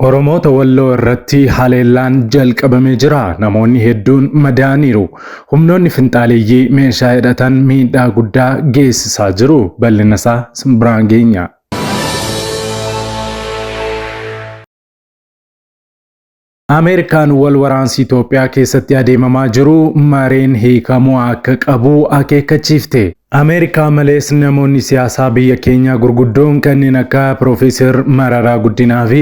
Oromoota Walloo irratti haleellaan jalqabamee jira. Namoonni hedduun madaaniiru. Humnoonni finxaaleeyyii meeshaa hidhatan miidhaa guddaa geessisaa jiru. Bal'ina isaa simbiraan geenya. Ameerikaan wal waraansi Itoophiyaa keessatti adeemamaa jiru mareen hiikamuu akka qabu akeekkachiifte. Ameerikaa malees namoonni siyaasaa biyya keenya gurguddoon kanneen akka Profeesar Mararaa Guddinaa fi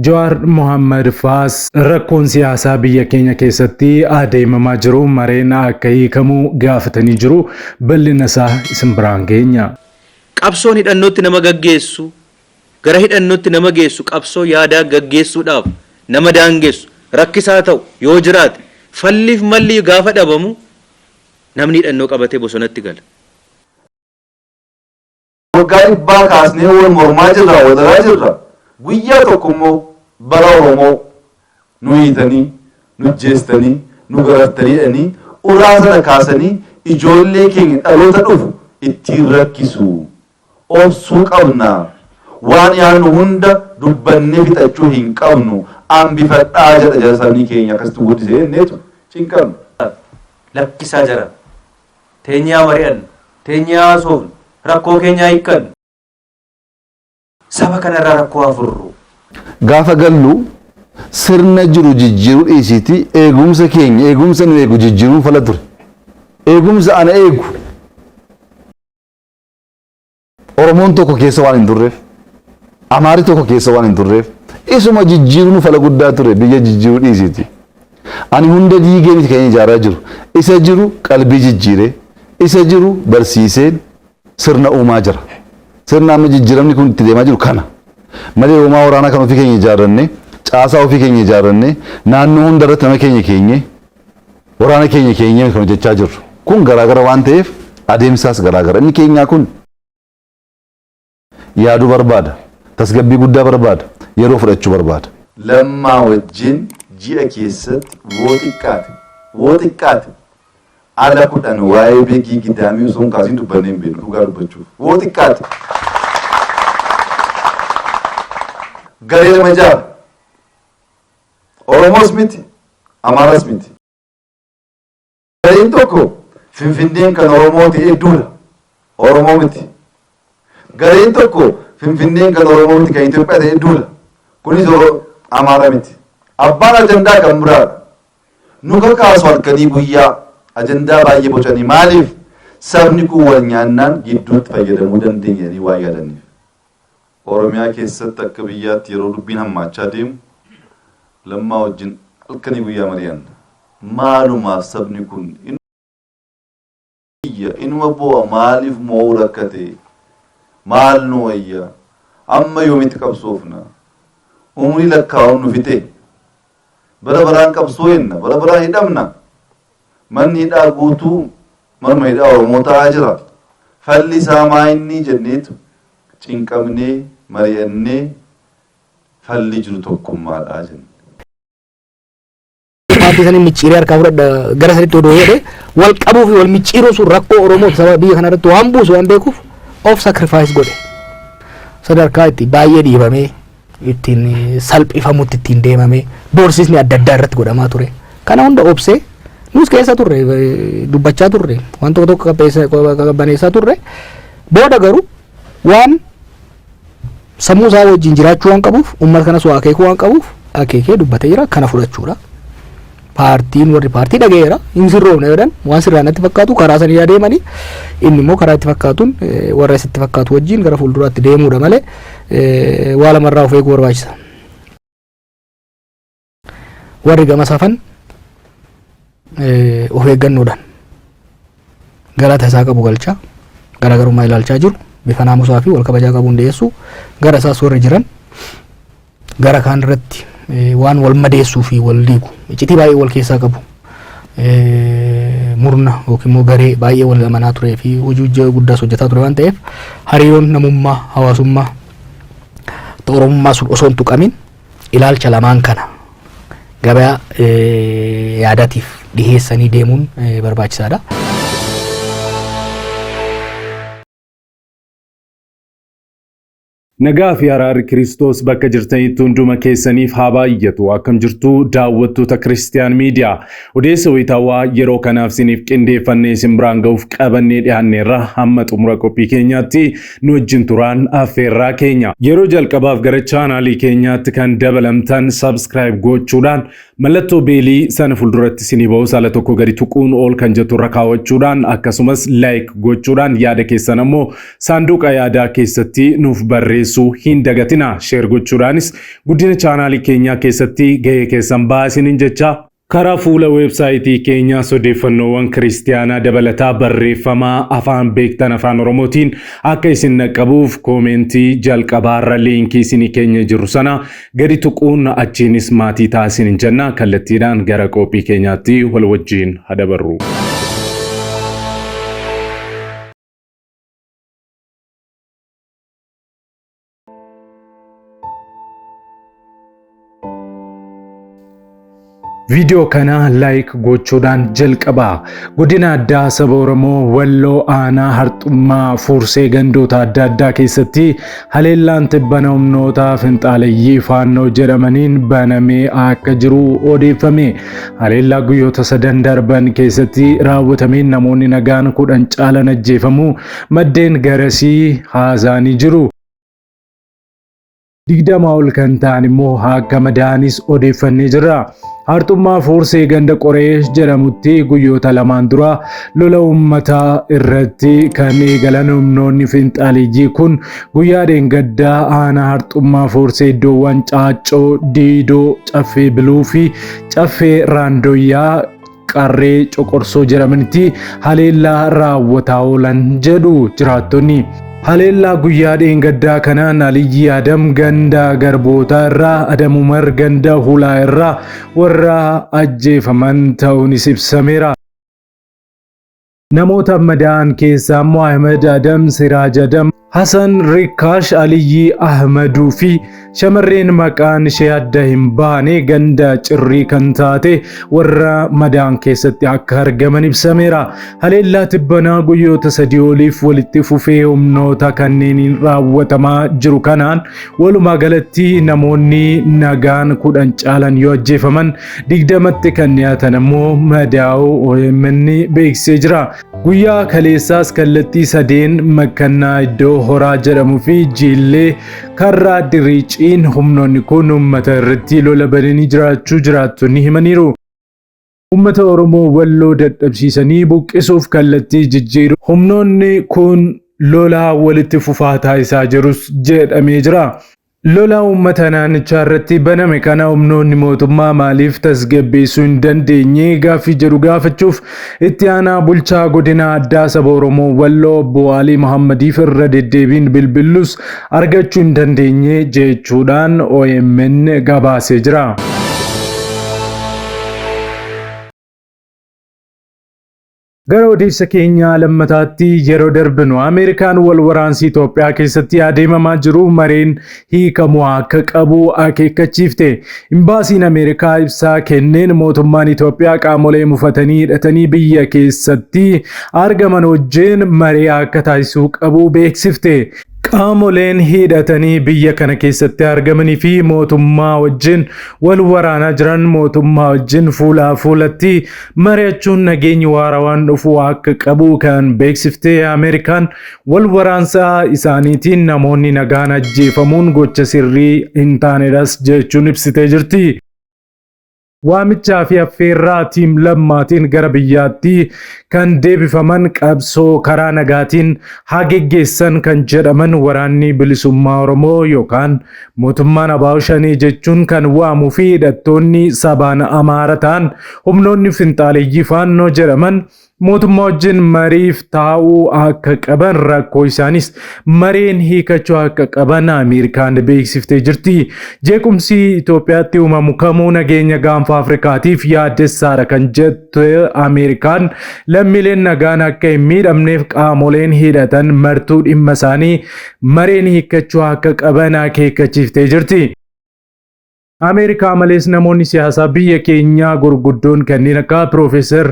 Jawaar Mohammad Faas rakkoon siyaasaa biyya keenya keessatti adeemamaa jiru mareen akka hiikamuu gaafatanii jiru. Bal'ina isaa simbiraan geenya. Qabsoon hidhannootti nama gaggeessu gara hidhannootti nama geessu qabsoo yaadaa gaggeessuudhaaf nama daangessu rakkisaa ta'u yoo jiraate falliif malli gaafa dhabamu namni hidhannoo qabatee bosonatti gala. Waggaa dhibbaa kaasnee wal mormaa jirra, wadaraa jirra. Guyyaa tokko immoo bara Oromoo nu hiitanii, nu jeestanii, nu garattanii uraa sana kaasanii ijoollee keenya dhaloota dhufu ittiin rakkisu. Obsuu qabna. Waan yaadnu hunda dubbannee fixachuu hin qabnu. Ambifadhaa jedha jara sabni keenya akkasitti guddisee inneetu cinqabnu. Lakkisaa jira. Teenyaa mari'an, teenyaa soofnu. Rakkoo keenya hiikkan saba kanarraa rakkoo afurru gaafa gallu sirna jiru jijjiiruu dhiisiti eegumsa keenya eegumsa nu eegu jijjiiruu fala ture eegumsa ana eegu Oromoon tokko keessa waan hin turreef Amaari tokko keessa waan hin turreef isuma jijjiiruu fala guddaa ture biyya jijjiiruu dhiisiti ani hunda diigee miti kan ijaaraa jiru isa jiru qalbii jijjiiree isa jiru barsiiseen sirna uumaa jira. Sirna amma jijjiiramni kun itti deemaa jiru kana. Malee uumaa waraanaa kan ofii keenya ijaarranne, caasaa ofii keenya ijaarranne, naannoo hunda irratti nama keenya waraana keenya kan hojjechaa jirru. Kun garaagara waan ta'eef adeemsaas garaagara. Inni keenyaa kun yaaduu barbaada. Tasgabbii guddaa barbaada. Yeroo fudhachuu barbaada. Lammaa wajjin ji'a keessatti woo xiqqaate. Ala kudhan waa'ee beekii gidaamii osoo hin kaasiin dubbannee hin beeknu dhugaa dubbachuuf. Woo xiqqaate. Garee lama jaala. Oromoos miti, Amaaras miti. Gareen tokko Finfinneen kan Oromoo ta'ee duula. Oromoo miti. Gareen tokko Finfinneen kan Oromoo miti kan Itoophiyaa ta'ee duula. Kunis Amaara miti. Abbaan ajandaa kan biraadha. Nu kakaasu halkanii guyyaa. Ajandaa baay'ee bocanii maaliif sabni kun wal nyaannaan gidduutti fayyadamuu dandeenyanii waa yaadaniif. Oromiyaa keessatti akka biyyaatti yeroo dubbiin hammaachaa deemu lammaa wajjin halkanii guyyaa mari'an. Maalumaaf sabni kun inuma bu'a maaliif moo rakkate maal nu wayya amma yoomitti qabsoofna umrii lakkaa'uun nu fixe bara baraan qabsoo henna bara baraan hidhamna. Manni hidhaa guutuu marma hidhaa Oromoo ta'aa jira. Falli isaa maayinni jenneetu cinqabnee mari'annee falli jiru tokkummaadhaa jenna. Paartii sanii micciiree harkaa fudhadha gara sanitti odoo jedhee wal qabuu fi wal micciiruu sun rakkoo Oromoo saba biyya kanarratti waan buusu waan beekuuf of sacrifice godhe. Sadarkaa itti baay'ee dhiibamee ittiin salphifamutti ittiin deemamee doorsisni adda addaa irratti godhamaa ture. Kana hunda obsee nus keessa turre dubbachaa turre waan tokko qabbaneessaa turre booda garuu waan sammuu isaa wajjin jiraachuu waan qabuuf uummata kanas waa akeekuu waan qabuuf akeekee dubbatee jira kana fudhachuudha. Paartiin warri paartii dhagayeera hin sirroofne jedhan waan sirraa natti fakkaatu karaa sanii adeemanii inni immoo karaa itti fakkaatuun warra isitti fakkaatu wajjin gara fuulduraatti deemuudha malee waa lamarraa of eeguu barbaachisa. Warri gama safan of eeggannoodhaan galata isaa qabu galchaa garaagarummaa ilaalchaa jiru bifa naamusaa fi wal kabajaa qabuun dhiyeessu gara isaas warri jiran gara kaan irratti waan wal madeessuu fi wal diigu iccitii baay'ee wal keessaa qabu murna yookiin immoo garee baay'ee wal amanaa turee fi hojii guddaas hojjetaa ture waan ta'eef hariiroon namummaa hawaasummaa Oromummaa sun osoo hin tuqamin ilaalcha lamaan kana gabaa yaadatiif dhiheessanii deemuun barbaachisaadha. Nagaa fi araarri Kiristoos bakka jirtanitti hunduma keessaniif haa baay'atu. Akkam jirtu daawwattoota Kiristiyaan Miidiyaa. Odeessa wayitaawwaa yeroo kanaaf isiniif qindeeffannee isin biraan ga'uuf qabannee dhiyaanneerra hamma xumura qophii keenyaatti nu wajjin turaan affeerraa keenya. Yeroo jalqabaaf gara chaanaalii keenyaatti kan dabalamtan subscribe gochuudhaan mallattoo beelii sana fuulduratti isinii ba'u saala tokko gadi tuquun ol kan jettu irra kaawwachuudhaan akkasumas like gochuudhaan yaada keessan ammoo saanduqa yaadaa keessatti nuuf barreessuu hin dagatina. Share gochuudhaanis guddina chaanaalii keenyaa keessatti gahee keessan baasiniin jecha karaa fuula websaayitii keenyaa odeeffannoowwan kiristiyaanaa dabalataa barreeffamaa afaan beektan afaan oromootiin akka isin naqqabuuf koomentii jalqabaarra liinkii isinii keenya jiru sana gadi tuquun achiinis maatii taasiniin jenna. Kallattiidhaan gara qophii keenyaatti wal wajjiin hadabarru. Video kana like gochuudhaan jalqabaa. Godina addaa saba Oromoo Walloo Aanaa Harxummaa Fuursee gandoota adda addaa keessatti haleellaan tibbana humnoota finxaaleeyyii faannoo jedhamaniin banamee akka jiru odeeffame. Haleellaa guyyoota 3 darban keessatti raawwatameen namoonni nagaan 10 caalan ajjeefamuu maddeen garasii haasaanii jiru. 20 ol kan ta'an immoo akka madaanis odeeffannee jira. Harxummaa Fuursee ganda Qoreesh jedhamutti guyyoota lamaan dura lola uummataa irratti kan eegalan humnoonni finxaaleeyyii kun guyyaa dheengaddaa aanaa Harxummaa Fuursee iddoowwan Caaccoo, Diidoo, Caffee Biluu fi Caffee Raandoyyaa Qarree Coqorsoo jedhamanitti haleellaa raawwataa oolan jedhu jiraattonni. Haleellaa guyyaa dheengaddaa kanaan Aliyyi Adam ganda Garboota irraa Adam Umar ganda Hulaa irraa warra ajjeefaman ta'uunis ibsameera. Namoota madaa'an keessaa immoo Ahmed Adam, Siraaj Adam, Hasan Rikash, Aliyyi Ahmaduu fi shamarreen maqaan ishee adda hin baane ganda Cirrii kan taate warra madaa'an keessatti akka argaman ibsameera. Haleellaa tibbanaa guyyoota 3 oliif walitti fufee humnoota kanneeniin raawwatamaa jiru kanaan walumaa galatti namoonni nagaan 10 caalan yoo ajjeefaman 20tti kan dhiyaatan immoo madaa'uu OMN beeksisee jira. Guyyaa kaleessaas kallattii 3 makkannaa iddoo Horaa jedhamuu fi Jillee karraa Diriiciin humnoonni kun uummata irratti lola bananii jiraachuu jiraattonni himaniiru. Uummata Oromoo Walloo dadhabsiisanii buqqisuuf kallattii jijjiiru humnoonni kun lola walitti fufaa taasisaa jirus jedhamee jira. Lola uummata naannichaa irratti baname kana humnoonni mootummaa maaliif tasgabbeessuu hin dandeenye gaaffii jedhu gaafachuuf itti aanaa bulchaa godina addaa saba Oromoo Walloo Obbo Alii Muhammadiif irra deddeebiin bilbillus argachuu hin dandeenye jechuudhaan OMN gabaasee jira. Gara odeessa keenya lammataatti yeroo darbinu Ameerikaan wal waraansi Itoophiyaa keessatti adeemamaa jiru mareen hiikamuu akka qabu akeekkachiifte. Imbaasiin Ameerikaa ibsaa kenneen mootummaan Itoophiyaa qaamolee mufatanii hidhatanii biyya keessatti argaman wajjin maree akka taasisuu qabu beeksifte. Qaamoleen hidhatanii biyya kana keessatti argamanii fi mootummaa wajjin wal waraanaa jiran mootummaa wajjin fuula fuulatti mari'achuun nageenyi waarawaan dhufuu akka qabu kan beeksifte Ameerikaan wal waraansa isaaniitiin namoonni nagaan ajjeefamuun gocha sirrii hin taanedhas jechuun ibsitee jirti. Waamichaa fi affeerraa tiim lammaatiin gara biyyaatti kan deebifaman qabsoo karaa nagaatiin haa geggeessan kan jedhaman waraanni bilisummaa Oromoo yookaan mootummaan Abaaw Shanee jechuun kan waamuu fi hidhattoonni sabaan Amaara ta'an humnoonni finxaaleeyyii faannoo jedhaman mootummaa wajjin mariif taa'uu akka qaban rakkoo isaanis mareen hiikachuu akka qaban Ameerikaan beeksiftee jirti. Jeequmsi Itoophiyaatti uumamu kamuu nageenya gaanfa Afrikaatiif yaaddessaadha kan jettu Ameerikaan lammiileen nagaan akka hin miidhamneef qaamoleen hidhatan martuu dhimma isaanii mareen hiikachuu akka qaban akeekkachiiftee jirti. Ameerikaa malees namoonni siyaasaa biyya keenyaa gurguddoon kanneen akka Piroofeesar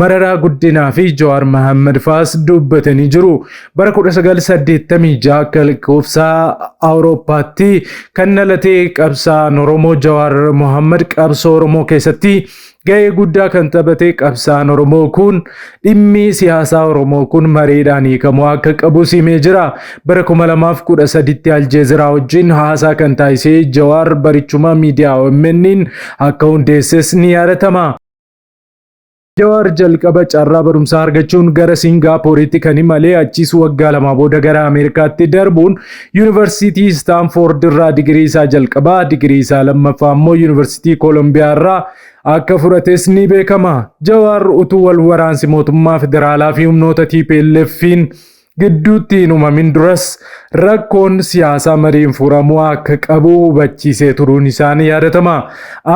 Mararaa Guddinaa fi Jawaar Mohaammed faas dubbatanii jiru. Bara 1986 akka lakkoofsa Awurooppaatti kan dhalatee qabsaa'aan Oromoo Jawaar Mohaammed qabsoo Oromoo keessatti gahee guddaa kan taphate qabsaa'aan Oromoo kun dhimmi siyaasaa Oromoo kun mareedhaan hiikamuu akka qabu simee jira. Bara 2013tti Aljeeziraa wajjin haasaa kan taasise Jawaar barichuma miidiyaa OMN'n akka hundeesses ni yaadatama. Jawaar jalqaba carraa barumsaa argachuun gara Singaappooritti kan imale achis waggaa lama booda gara Ameerikaatti darbuun Yuunivarsiitii Staanford irraa digirii isaa jalqabaa, digirii isaa lammaffaa immoo Yuunivarsiitii Koolombiyaa irraa akka fudhates ni beekama. Jawaar utuu wal waraansi mootummaa federaalaa fi humnoota TPLF'n gidduutti hin uumamin duras rakkoon siyaasaa mariin furamuu akka qabu hubachiisee turuun isaa ni yaadatama.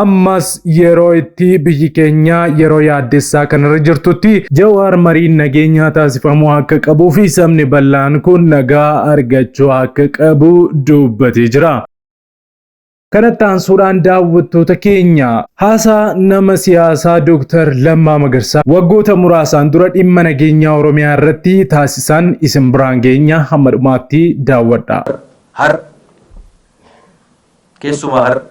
Ammas yeroo itti biyyi keenya yeroo yaaddessaa kanarra jirtutti Jawaar mariin nageenyaa taasifamuu akka qabuu fi sabni bal'aan kun nagaa argachuu akka qabu dubbatee jira. Kanatti aansuudhaan daawwattoota keenya haasaa nama siyaasaa Dr. Lammaa Magarsaa waggoota muraasaan dura dhimma nageenyaa Oromiyaa irratti taasisan isin biraan geenya hamma dhumaatti daawwadha. Har keessumaa har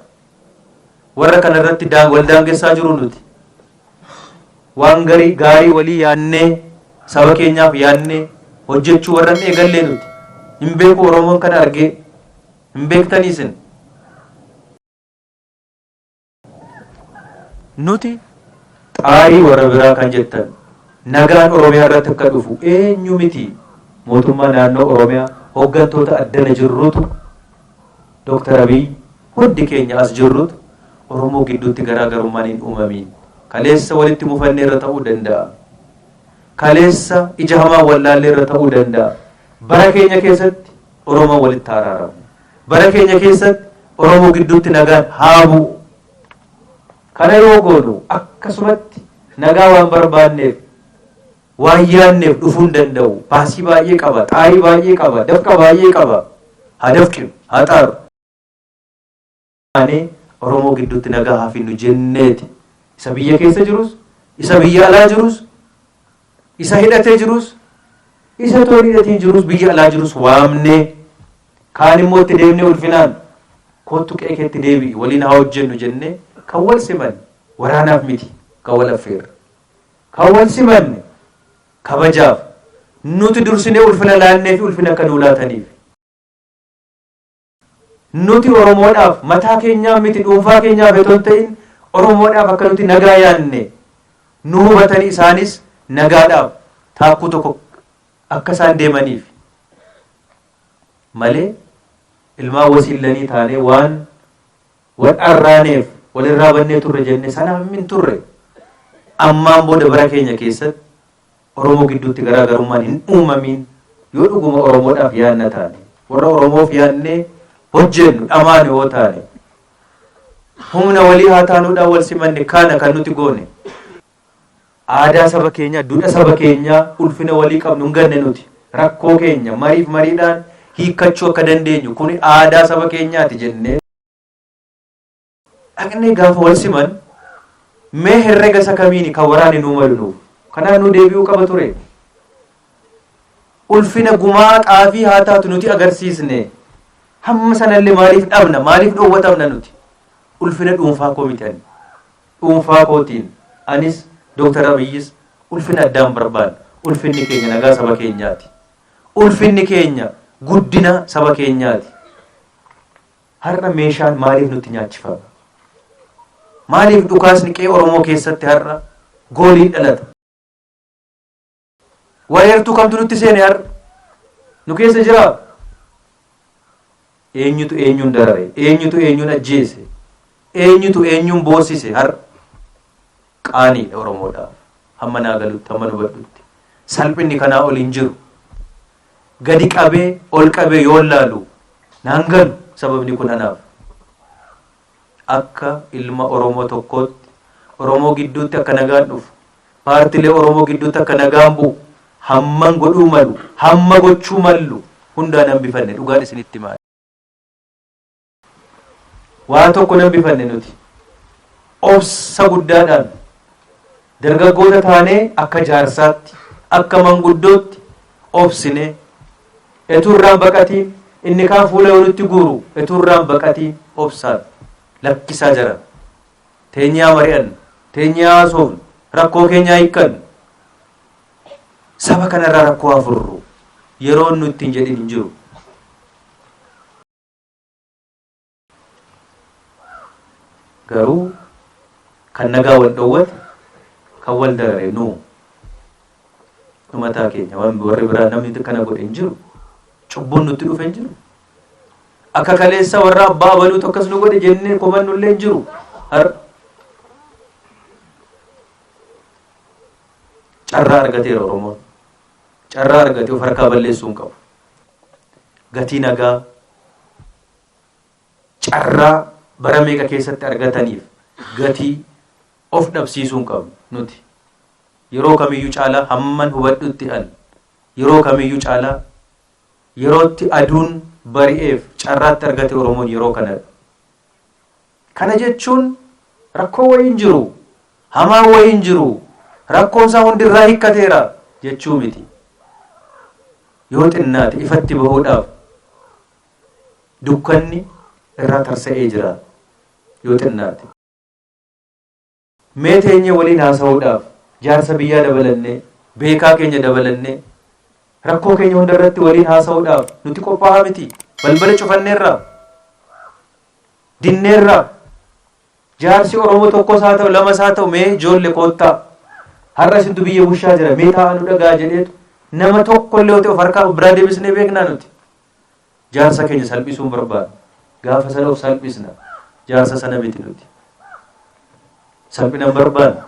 warra kana irratti wal daangessaa jiru nuti waan gaarii walii yaannee saba keenyaaf yaannee hojjechuu warra eegallee nuti hin beeku. Oromoon kana argee hin beektanii isin. Nuti xaarii warra biraa kan jettan nagaan Oromiyaa irratti akka dhufu eenyu miti mootummaa naannoo Oromiyaa hooggantoota addana jirrutu Dr. Abiy hundi keenya as jirrutu Oromoo gidduutti garaagarummaan hin uumamin kaleessa walitti mufannee irra ta'uu danda'a. Kaleessa ija hamaa wallaallee irra ta'uu danda'a. Bara keenya keessatti Oromoo walitti araaramu. Bara keenya keessatti Oromoo gidduutti nagaan haa bu'u. Kana yoo goonu akkasumatti nagaa waan barbaanneef waan yaanneef dhufuu danda'u. Baasii baay'ee qaba, xaarii baay'ee qaba, dafqa baay'ee qaba. Haa dafqinu, haa xaaru. Oromoo gidduutti nagaa haa finnu jenneeti. Isa biyya keessa jirus, isa biyya alaa jirus, isa hidhatee jirus, isa toon hidhatiin jirus, biyya alaa jirus waamnee kaan immoo itti deemnee ulfinaan kottu qe'ee keetti deebi'i waliin haa hojjennu jennee kan wal simanne waraanaaf miti kan wal affeerre kan wal simanne kabajaaf nuti dursinee ulfina laannee fi ulfina akka nuu laataniif nuti Oromoodhaaf mataa keenyaa miti dhuunfaa keenyaaf otoo hin ta'in Oromoodhaaf akka nuti nagaa yaanne nu hubatanii isaanis nagaadhaaf taakkuu tokko akka isaan deemaniif malee ilmaan wasiillanii taanee waan wal arraaneef walirraa bannee turre jenne sanaaf min turre. Ammaan booda bara keenya keessatti Oromoo gidduutti garaagarummaan hin uumamin yoo dhuguma Oromoodhaaf yaanna taane warra Oromoof yaannee hojjennu dhamaan yoo taane humna walii haa taanuudhaan wal simanne kana kan nuti goone. Aadaa saba keenyaa, duudhaa saba keenyaa ulfina walii qabnu hin ganne nuti rakkoo keenya mariif mariidhaan hiikkachuu akka dandeenyu kuni aadaa saba keenyaati jennee dhaqnee gaafa wal siman mee herrega isa kamiini kan waraanni nuu malu nuuf kanaan nu deebi'uu qaba ture. Ulfina gumaa xaafii haa taatu nuti agarsiisne hamma sanallee maaliif dhabna maaliif dhoowwatamna nuti ulfina dhuunfaa koo miti ani dhuunfaa kootiin anis Dr. Abiyyis ulfina addaan barbaada. Ulfinni keenya nagaa saba keenyaati. Ulfinni keenya guddina saba keenyaati. Har'a meeshaan maaliif nutti nyaachifama? Maaliif dhukaasni qe'ee Oromoo keessatti har'a gooliin dhalata? Wareertuu kamtu nutti seene har'a? Nu keessa jira? Eenyutu eenyuun darare? Eenyutu eenyuun ajjeese? Eenyutu eenyuun boosise har'a? Qaaniidha Oromoodhaaf. Hamma naa galutti, hamma nu baddutti. Salphinni kanaa ol hin jiru. Gadi qabee, ol qabee yoo laalu naan galu sababni kun anaaf. Akka ilma Oromoo tokkootti, Oromoo gidduutti akka nagaan dhufu, paartilee Oromoo gidduutti akka nagaan bu'u, hamman godhuu malu, hamma gochuu mallu hundaan hambifanne dhugaan isinitti maali. Waan tokko nan bifanne nuti. Obsa guddaadhaan dargaggoota taanee akka jaarsaatti akka manguddootti obsine eturraan baqatiin inni kaan fuula walitti guuru eturraan baqatiin obsaan lakkisaa jira. Teenyaa mari'an, teenyaa haasofnu, rakkoo keenyaa hiikkan. Saba kanarraa rakkoo afurru yeroo nu ittiin jedhin hin jiru. Garuu kan nagaa wal dhowwate kan wal darare nu mataa keenya waan warri biraa namni kana godhe hin jiru. Cubbuun nutti dhufe hin jiru. Akka kaleessa warra abbaa baluutu akkas nu godhe jennee komannu illee hin jiru. Carraa argateera Oromoon. Carraa argatee of harkaa balleessuu hin qabu. Gatii nagaa carraa bara meeqa keessatti argataniif gatii of dhabsiisuu hin qabu nuti. Yeroo kamiyyuu caalaa hamman hubadhutti an yeroo kamiyyuu caalaa yerootti aduun bari'eef carraatti argate Oromoon yeroo kanadha. Kana jechuun rakkoo wayii hin jiru, hamaa wayii hin jiru, rakkoon isaa hundirraa hiikkateera jechuu miti. Yoo xinnaate ifatti bahuudhaaf dukkanni irraa tarsa'ee jira. Yoo xinnaate mee teenye waliin haasa'uudhaaf jaarsa biyyaa dabalannee beekaa keenya dabalannee rakkoo keenya hundarratti waliin haasa'uudhaaf nuti qophaa'aa miti. Balbala cufanneerraa dinneerraa jaarsi Oromoo tokkos haa ta'u lamas haa ta'u mee ijoollee koottaa har'a isintu biyya bushaa jira mee taa'aa nu dhagaa jedheetu nama tokko illee of harkaa biraa deebisnee beeknaa nuti. Jaarsa keenya salphisuun barbaadu. Gaafa sana of salphisna. Jaarsa sana miti nuti. Salphina barbaadu.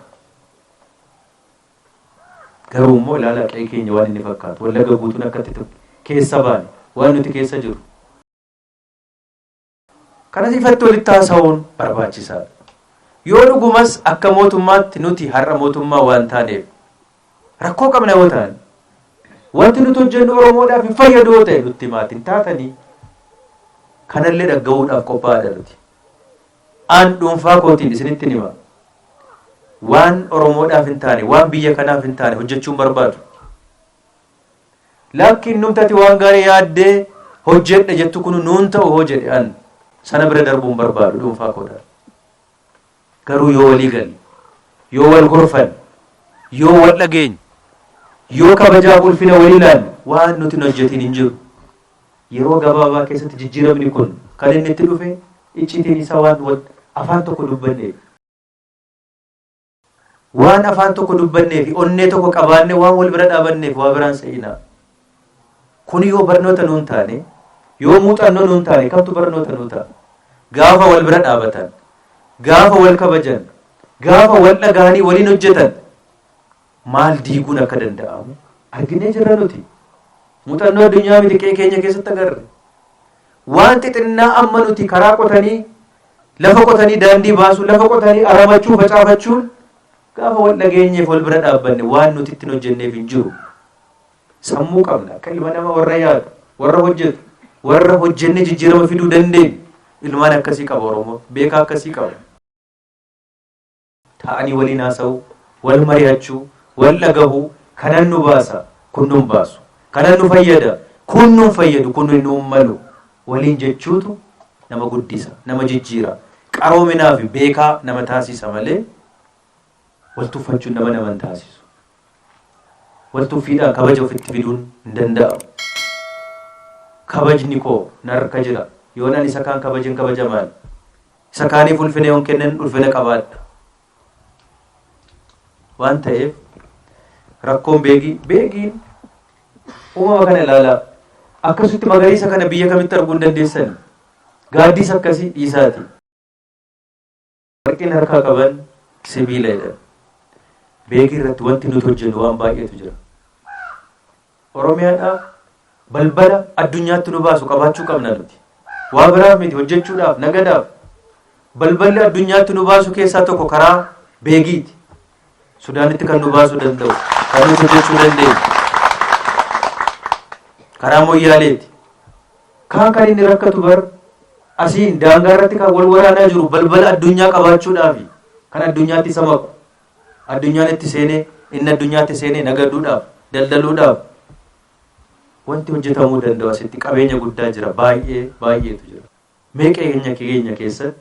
Garuu immoo ilaalaa qe'ee keenya waan inni fakkaatu. Wallaga guutuun akkatti keessa baane waan nuti keessa jiru. Kanas ifatti walitti haasa'uun barbaachisaadha. Yoo dhugumas akka mootummaatti nuti har'a mootummaa waan taaneef rakkoo qabna yoo ta'an wanti nuti hojjennu Oromoodhaaf hin fayyadu yoo ta'e nutti maatiin taatanii kanallee dhaggahuudhaaf qophaa'aadha nuti. Aan dhuunfaa kootiin isinitti hima. Waan Oromoodhaaf hin taane waan biyya kanaaf hin taane hojjechuun barbaadu. Lakkiin numtati waan gaarii yaaddee hojjedha jettu kun nuun ta'u hoo jedhe an sana bira darbuun barbaadu dhuunfaa koodhaan. Garuu yoo walii galle, yoo wal gorfan, yoo wal dhageenya, yoo kabajaa ulfina walii ilaalle waan nuti hojjetiin hin jiru. Yeroo gabaabaa keessatti jijjiiramni kun kan inni itti dhufe icciitiin isaa waan afaan tokko dubbanneef. Waan afaan tokko dubbanneef onnee tokko qabaanne waan wal bira dhaabanneef waa biraan sa'inaa. Kun yoo barnoota nuun taane, yoo muuxannoo nuun taane kamtu barnoota nuun ta'a. Gaafa wal bira dhaabatan, gaafa wal kabajan, gaafa wal dhagaanii waliin hojjetan maal diiguun akka danda'amu arginee jirra nuti. Muuxannoo addunyaa miti qe'ee keenya keessatti agarre. Waan xixinnaa amma nuti karaa qotanii, lafa qotanii daandii baasu, lafa qotanii aramachuu, facaafachuun gaafa wal dhageenyeef wal bira dhaabbanne waan nuti ittiin hojjenneef hin jiru. Sammuu qabna akka ilma nama warra yaadu, warra hojjetu, warra hojjennee jijjiirama fiduu dandeenyu. Ilmaan akkasii qaba Oromoo, beekaa akkasii qaba. Taa'anii waliin haasa'u, wal mari'achuu, wal dhagahuu, kanan nu baasa, kun nun baasu. Kanan nu fayyada, kun nun fayyadu, kun nun malu. Waliin jechuutu nama guddisa, nama jijjiira. Qaroominaa fi beekaa nama taasisa malee wal tuffachuun nama hin taasisu. Wal tuffiidhaan kabaja ofitti fiduun hin danda'amu. Kabajni koo narka jira. Yoo nan isa kaan kabajan kabajamaan. Isa kaaniif ulfina yoon kennan ulfina qabaadha. Waan ta'eef rakkoon beegiin uumama kana ilaalaa. Akkasutti magariisa kana biyya kamitti arguu hin dandeessan. Gaaddisa akkasii dhiisaati. Warqeen harkaa qaban sibiila jedhama. Beegii irratti wanti nuti hojjennu waan baay'eetu jira. Oromiyaadhaaf balbala addunyaatti nu baasu qabaachuu qabna nuti. Waa biraaf miti hojjechuudhaaf nagadaaf balballi addunyaatti nu baasu keessaa tokko karaa beegiiti. Sudaanitti kan nu baasuu danda'u, kan nuti hojjechuu dandeenyu. Karaa Moyyaaleeti. Kan inni rakkatu bar asiin daangaa irratti kan wal waraanaa jiru balbala addunyaa qabaachuudhaafi kan addunyaatti isa maqu addunyaan itti seenee inni addunyaatti seenee nagaduudhaaf daldaluudhaaf wanti hojjetamuu danda'u asitti qabeenya guddaa jira baay'eetu jira. Meeqa keenya keessatti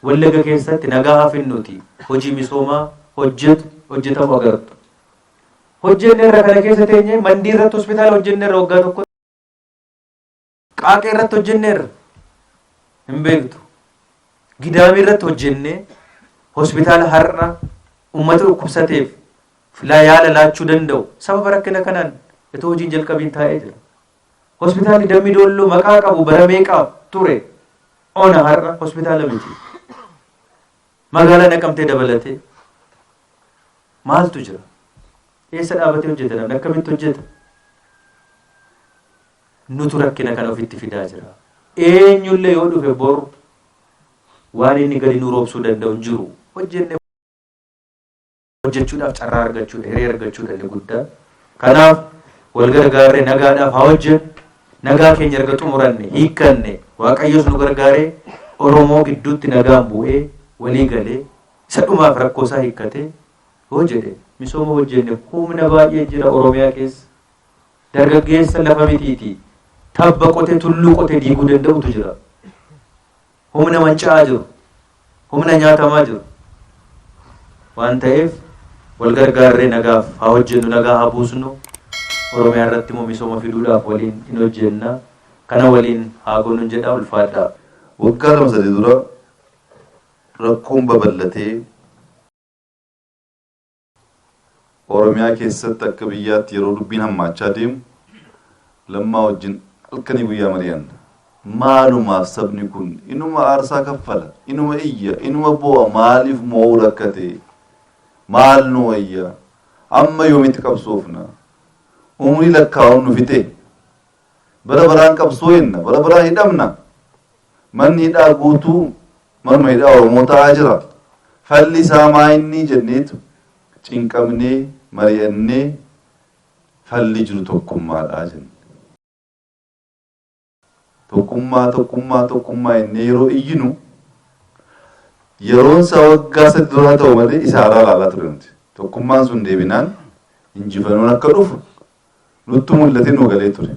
Wallagga keessatti nagaa hafinnuti hojii misoomaa hojjetamu agartu. Hojjenne irra kana keessa teenye mandii irratti hospitaala hojjenne irra waggaa tokko qaaqee irratti hojjenne irra hin beektu. Gidaamii irratti hojjenne hospitaala har'a uummata dhukkubsateef yaala laachuu danda'u sababa rakkina kanaan itoo hojiin jalqabiin taa'ee jira. Hospitaalli Dammi Doolloo maqaa qabu bara meeqaaf ture ona har'a hospitaala miti. Magaalaa Naqamtee dabalatee maaltu jira? Eessa dhaabatee hojjeta namni akkamitti hojjeta? Nutu rakkina kana ofitti fidaa jira. Eenyullee yoo dhufe boru waan inni gadi nu roobsuu danda'u hin jiru. Hojjenne hojjechuudhaaf carraa argachuudha, hiree argachuudha inni guddaa. Kanaaf wal gargaarree nagaadhaaf haa hojjennu. Nagaa keenya erga xumuranne hiikkanne Waaqayyoos nu gargaaree Oromoo gidduutti nagaan bu'ee walii galee isa dhumaaf rakkoo isaa hiikkatee yoo jedhe misooma hojjenne humna baay'ee jira Oromiyaa keessa. Dargaggeessa lafa mitiiti tabba qotee tulluu qotee diiguu danda'utu jira. Humna manca'aa jiru, humna nyaatamaa jiru. Waan ta'eef wal gargaarree nagaaf haa hojjennu, nagaa haa buusnu. Oromiyaa irratti immoo misooma fiduudhaaf waliin hin hojjenna. Kana waliin haa goonu jedha ulfaadhaa. Waggaa 2-3 dura rakkoon babal'atee Oromiyaa keessatti akka biyyaatti yeroo dubbiin hammaachaa deemu Lammaa wajjin halkanii guyyaa mari'anna. Maalumaaf sabni kun inuma aarsaa kaffala, inuma iyya, inuma bo'a, maaliif moo'uu rakkate? Maal nu wayya? Amma yoomitti qabsoofna? Umrii lakkaa'uun nu fite. Bara baraan qabsoo jenna, bara baraan hidhamna. Manni hidhaa guutuu manuma hidhaa Oromoo ta'aa jira. Falli isaa maa inni jenneetu cinqabnee mari'annee falli jiru tokkummaadhaa jenna. Tokkummaa innee yeroo iyyinu yeroon isaa waggaa 3 dura ta'u malee isa haaraa ilaalaa ture nuti. Tokkummaan sun deebinaan injifannoon akka dhufu nutti mul'ate nu galee ture.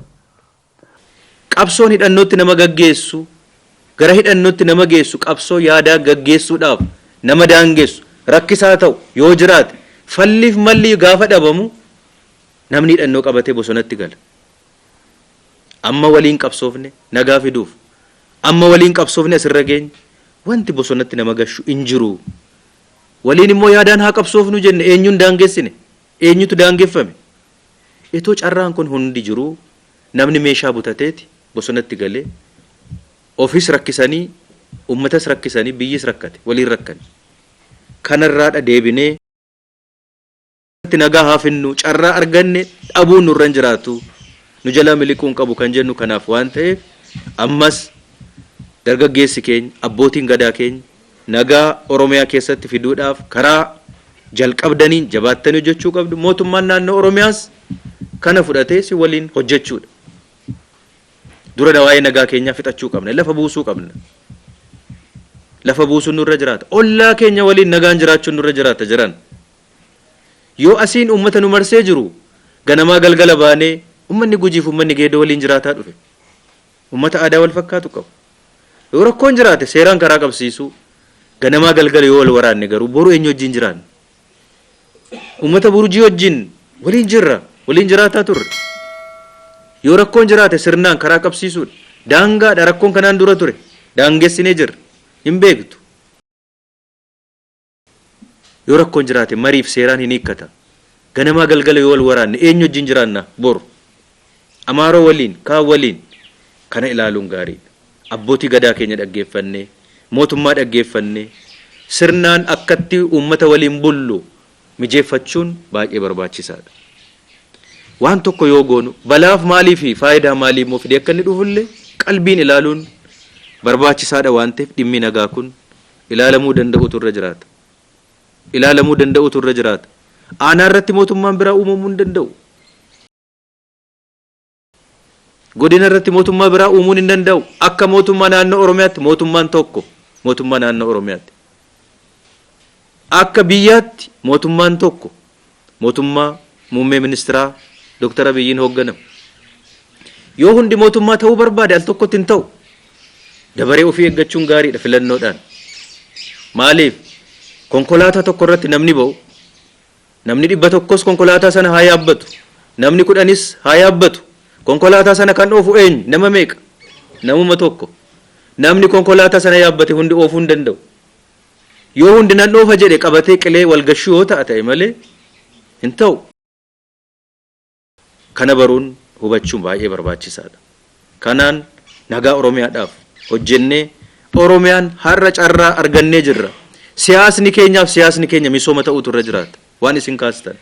Qabsoon hidhannootti nama gaggeessu gara hidhannootti nama geessu qabsoo yaadaa gaggeessuudhaaf nama daangessu rakkisaa ta'u yoo jiraate falliif malli gaafa dhabamu namni hidhannoo qabatee bosonatti gala. Amma waliin qabsoofne nagaa fiduuf amma waliin qabsoofne asirra geenye wanti bosonatti nama gashu hin jiru. Waliin immoo yaadaan haa qabsoofnu jenne eenyuun daangessine? Eenyutu daangeffame? Itoo carraan kun hundi jiru namni meeshaa butateeti bosonatti galee ofis rakkisanii ummatas rakkisanii biyyis rakkate waliin rakkani. Kanarraa deebinee nagaa haa finnu carraa arganne dhabuun nurra hin jiraatu. Nu jala miliquun qabu kan jennu kanaaf waan ta'eef ammas dargaggeessi keenya abbootiin gadaa keenya nagaa Oromiyaa keessatti fiduudhaaf karaa jalqabdaniin jabaattanii hojjechuu qabdu. Mootummaan naannoo Oromiyaas kana fudhatee si waliin hojjechuudha. Dura waa'ee nagaa keenyaa fixachuu qabna. Lafa buusuu qabna. Lafa buusuun nurra jiraata. Ollaa keenya waliin nagaan jiraachuun nurra jiraata jiran. Yoo asiin uummata nu marsee jiru ganamaa galgala baanee ummanni Gujiif ummanni Geedoo waliin jiraataa dhufe. Ummata aadaa wal fakkaatu qabu. Yoo rakkoon jiraate seeraan karaa qabsiisu ganamaa galgala yoo wal waraanne garuu boru eenyu wajjin jiraanne. Ummata Burjii wajjin waliin jirra, waliin jiraataa turre. Yoo rakkoon jiraate sirnaan karaa qabsiisuudha. Daangaadha rakkoon kanaan dura ture. Daangessinee jirra. Hin beektu. Yoo rakkoon jiraate mariif seeraan hin hiikkata. Ganamaa galgala yoo wal waraanne eenyu wajjin jiraanna boru. Amaaroo waliin, kaan waliin kana ilaaluun gaariidha. Abbootii gadaa keenya dhaggeeffannee, mootummaa dhaggeeffannee, sirnaan akkatti uummata waliin bullu mijeeffachuun baay'ee barbaachisaadha. Waan tokko yoo goonu balaaf maalii fi faayidaa maalii immoo fidee akka inni dhufullee qalbiin ilaaluun barbaachisaadha waan ta'eef dhimmi nagaa kun ilaalamuu danda'utu irra jiraata. Ilaalamuu danda'utu irra jiraata. Aanaa irratti mootummaan biraa uumamuu hin danda'u. godina irratti mootummaa biraa uumuun hin danda'u. Akka mootummaa naannoo Oromiyaatti mootummaan tokko mootummaa naannoo Oromiyaatti. Akka biyyaatti mootummaan tokko mootummaa muummee ministeeraa Dr. Abiyyiin hoogganamu. Yoo hundi mootummaa ta'uu barbaade al tokkotti hin ta'u. Dabaree ofii eeggachuun gaariidha filannoodhaan. Maaliif konkolaataa tokko irratti namni ba'u namni 100 konkolaataa sana haa yaabbatu namni 10 haa yaabbatu konkolaataa sana kan oofu eenyu nama meeqa namuma tokko namni konkolaataa sana yaabbate hundi oofuu hin danda'u. Yoo hundi nan oofa jedhe qabatee qilee walgashuu yoo ta'e malee hin ta'u. Kana baruun hubachuun baay'ee barbaachisaadha. Kanaan nagaa Oromiyaadhaaf hojjennee Oromiyaan har'a carraa argannee jirra. Siyaasni keenya misooma ta'uutu irra jiraata. Waan isin kaastan.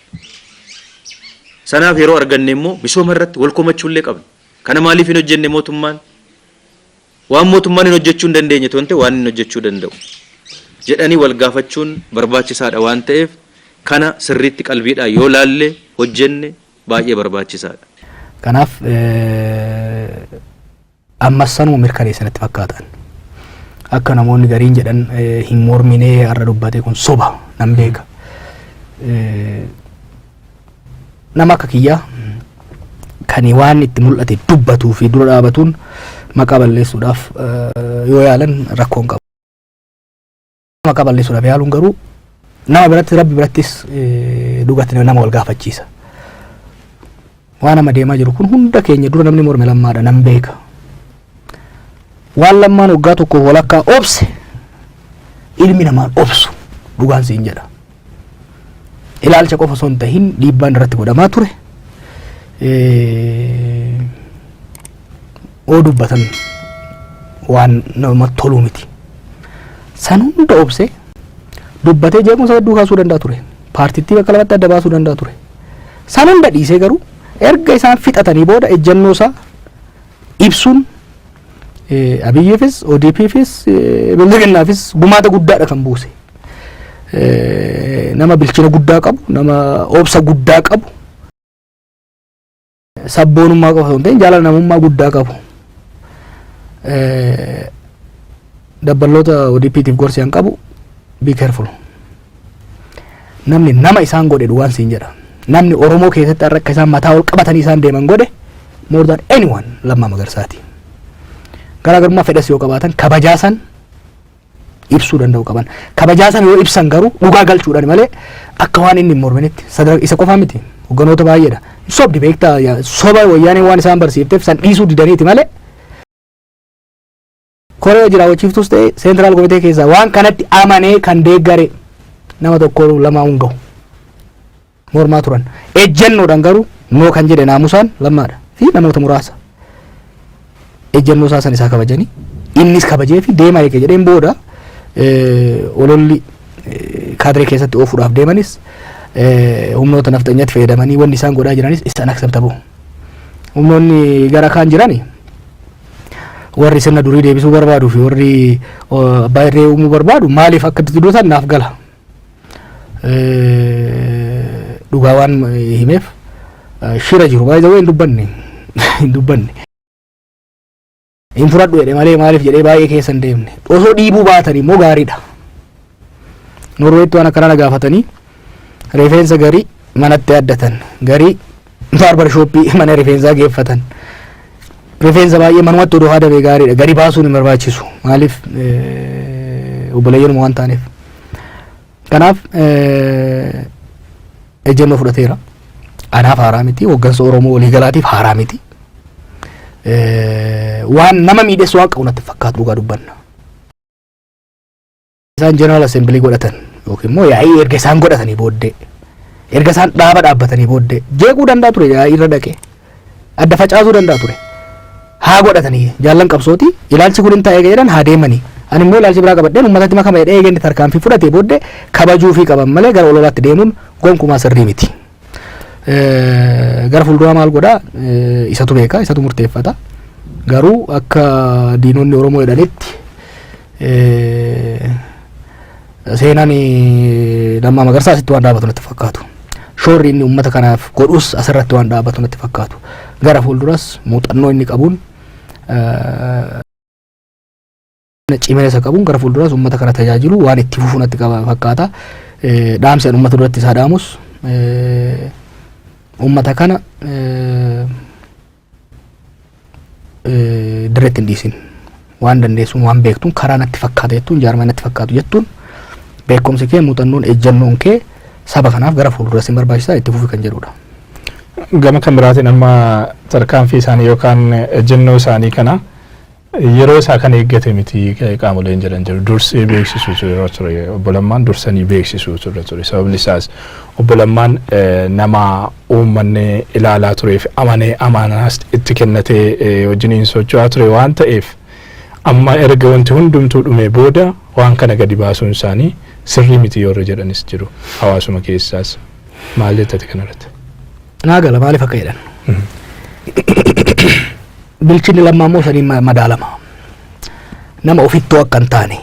Sanaaf yeroo arganne immoo misooma irratti wal komachuullee qabna. Kana maaliif hin hojjenne mootummaan? Waan mootummaan hin hojjechuu hin dandeenye tonte waan hin hojjechuu danda'u. Jedhanii wal gaafachuun barbaachisaadha waan ta'eef kana sirriitti qalbiidhaan yoo laalle hojjenne baay'ee barbaachisaadha. Kanaaf ammas sanuma mirkaneessanitti fakkaatan. Akka namoonni gariin jedhan hin morminee har'a dubbate kun soba nan beeka. Nama akka kiyyaa kan waan itti mul'ate dubbatuu fi dura dhaabatuun maqaa balleessuudhaaf yoo yaalan rakkoon qabu. Maqaa balleessuudhaaf yaaluun garuu nama biratti rabbi birattis dhugatti nama wal gaafachiisa. Waan amma deemaa jiru kun hunda keenya dura namni morme lammaadha nan beeka. Waan lammaan waggaa tokko walakkaa obse ilmi namaan obsu dhugaan siin jedha. Ilaalcha qofa osoo hin tahin dhiibbaan irratti godhamaa ture. Oo dubbatan waan namatti tolu miti. San hunda obse dubbatee jeequmsa hedduu kaasuu danda'a ture. Paartittii bakka lamatti adda baasuu danda'a ture. San hunda dhiisee garuu erga isaan fixatanii booda ejjennoo isaa ibsuun Abiyyiifis ODP'fis bildiginnaafis gumaata guddaadha kan buuse. Nama bilchina guddaa qabu, nama obsa guddaa qabu, sabboonummaa qofa osoo hin ta'in jaalala namummaa guddaa qabu. Dabballoota ODP'tiif gorsi qabu be careful. Namni nama isaan godhe dhugaan siin jedha. Namni Oromoo keessatti har'a akka isaan mataa ol qabatanii isaan deeman godhe more than anyone Lammaa Magarsaati. Garaagarummaa fedhas yoo qabaatan kabajaasan ibsuu danda'u qaban. Kabajaasan yoo ibsan garuu dhugaa galchuudhaan malee akka waan inni morminitti isa qofaa miti. Hogganoota baay'eedha. Sobdi beektaa soba wayyaanee waan isaan barsiifteef san dhiisuu didaniiti malee. Koree jiraawwachiiftus ta'e seentiraal komitee keessaa waan kanatti amanee kan deeggare nama tokko lamaa hungahu. Mormaa turan. Ejjennoodhaan garuu noo kan jedhe naamusaan lammaadha fi namoota muraasa. Ejjennoo isaa san isaa kabajanii innis kabajee fi deemaa eege jedheen booda ololli kaadiree keessatti oofuudhaaf deemanis humnoota nafxanyaatti fayyadamanii wanni isaan godhaa jiranis isaan acceptable. Humnoonni gara kaan jirani warri sirna durii deebisuu barbaadu fi warri abbaa irree uumuu barbaadu maaliif akka itti dootan naaf gala. Dhugaa waan himeef shira jiru baay'ee zawwee hin dubbanne. Infuradu jedhe malee maaliif jedhee baay'ee keessa hin deemne. Osoo dhiibuu baatan immoo gaariidha. Norweetti waan akkana gaafatanii rifeensa garii manatti addatan garii barbar shooppii mana rifeensaa geeffatan. Rifeensa baay'ee manumatti odoo haadabee gaariidha. Garii baasuun hin barbaachisu. Maaliif obboleeyyanuma waan taaneef. Kanaaf ejjennoo fudhateera. Anaaf haaraa miti. Hoggansa Oromoo waliigalaatiif haaraa miti. Waan nama miidheessu waan qabu natti fakkaatu dhugaa dubbanna. Isaan General Assembly godhatan yookiin immoo yaa'ii erga isaan godhatanii booddee erga isaan dhaaba dhaabbatanii booddee jeequu danda'a ture yaa'ii irra dhaqee adda facaasuu danda'a ture. Haa godhatanii jaallan qabsooti ilaalchi kun hin ta'e jedhan haa deemanii. Ani immoo ilaalchi biraa qabadheen uummatatti makama jedhee eeganii tarkaanfii fudhatee booddee kabajuu fi qaban malee gara ololaatti deemuun gonkumaa sirrii miti. Gara fuulduraa maal godhaa isatu beeka isatu murteeffata. Garuu akka diinonni Oromoo jedhanitti seenaan Lammaa Magarsaa asitti waan dhaabatu natti fakkaatu. shoorri inni uummata kanaaf godhus asirratti waan dhaabatu natti fakkaatu. Gara fuulduras muuxannoo inni qabuun cimina isa qabuun gara fuulduras uummata kana tajaajilu waan itti fufu natti fakkaata. Dhaamseen uummata duratti isaa dhaamus uummata kana dirreetti hin dhiisin. Waan dandeessuun waan beektuun karaa natti fakkaata jettuun jaarmaa natti fakkaatu jettuun beekumsi kee muuxannoon ejjannoon kee saba kanaaf gara fuulduras hin barbaachisaa itti fufi kan jedhudha. Gama kan biraatiin amma tarkaanfii isaanii yookaan ejjennoo isaanii kana yeroo isaa kan eeggate miti qaamoleen jedhan jiru. Dursee beeksisuu ture obbo Lammaan dursanii beeksisuu ture. Sababni isaas obbo Lammaan nama uummanni ilaalaa tureef amanee amanaas itti kennatee wajjiniin socho'aa ture waan ta'eef amma erga wanti hundumtuu dhume booda waan kana gadi baasuun isaanii sirrii miti yoo jedhanis jiru. Hawaasuma keessaas maal jettati kanarratti? Naagala maaliif akka jedhan? Bilchinni Lammaa immoo sanii madaalama. Nama ofittoo akka hin taane.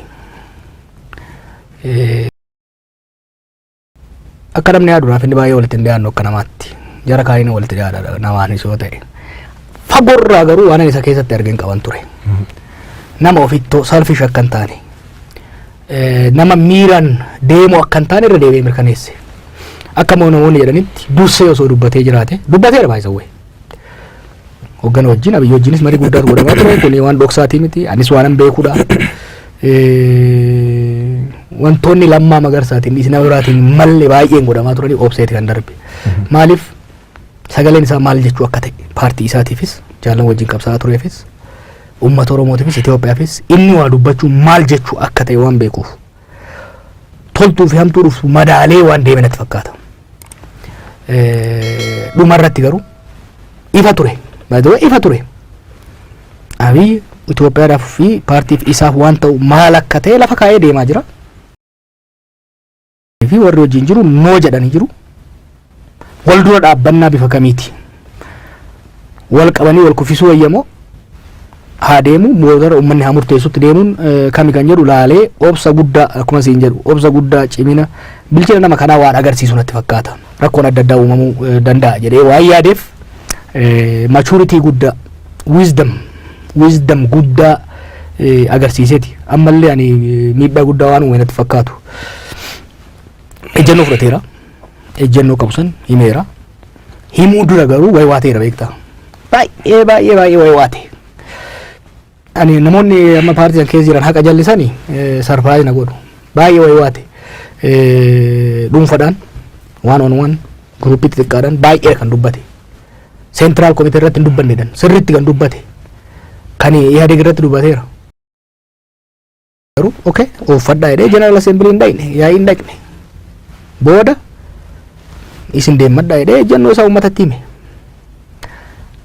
Akka namni yaaduudhaaf inni baay'ee walitti hin dhiyaannu akka namaatti. Jara kaayina walitti dhiyaadha namaanis yoo ta'e. Fagoorraa garuu waan isa keessatti argin qaban ture. Nama ofittoo selfish akka hin taane. Nama miiraan deemu akka hin taane irra deebi'ee mirkaneesse. Akka namoonni jedhanitti dursee osoo dubbatee jiraate dubbateera baay'isawwee. Hoggan wajjin abiyyi wajjinis marii guddaatu godhamaa ture kun waan dhoksaatii miti anis waanan beekuudha. Wantoonni Lammaa Magarsaatiin isina biraatiin malle baay'een godhamaa turanii obseeti kan darbe. Maaliif sagaleen isaa maal jechuu akka ta'e paartii isaatiifis jaallan wajjin qabsaa'aa tureefis uummata Oromootiifis Itoophiyaafis inni waa dubbachuu maal jechuu akka ta'e waan beekuuf toltuu fi hamtuu dhufu madaalee waan deeme natti fakkaata. Dhumarratti garuu ifa ture. Ifa ture. Abiyyi Itoophiyaadhaaf fi paartiif isaaf waan ta'u maal akka ta'e lafa kaa'ee deemaa jira. Fi warri wajjin jiru noo jedhanii jiru. Wal dura dhaabbannaa bifa kamiiti? Wal qabanii wal kuffisuu wayyamoo haa deemu mootara uummanni haa murteessutti deemuun kami kan jedhu laalee obsa guddaa akkuma siin jedhu obsa guddaa cimina bilchina nama kanaa waan agarsiisu natti fakkaata. Rakkoon adda addaa uumamuu danda'a jedhee waan yaadeef maturity guddaa wisdom guddaa agarsiiseeti. Ammallee ani miidhaa guddaa waan uume natti fakkaatu. Ejjennoo fudhateera. Ejjennoo qabu san himeera. Himuu dura garuu wayi waateera beektaa. Baay'ee wayi waate. Ani namoonni amma paartii keessa jiran haqa jallisanii sarpiraayiz na godhu. Baay'ee wayi waate. Dhuunfaadhaan waan gruupii xixiqqaadhaan baay'ee kan dubbate. Central Committee irratti hin dubbanneedhaan sirriitti kan dubbate. Kan Ihaadeeg irratti dubbateera. Garuu okay uffadhaa jedhee General Assembly hin dhaqne yaa'ii hin dhaqne. Booda isin deemadhaa jedhee ejjennoo isaa uummatatti hime.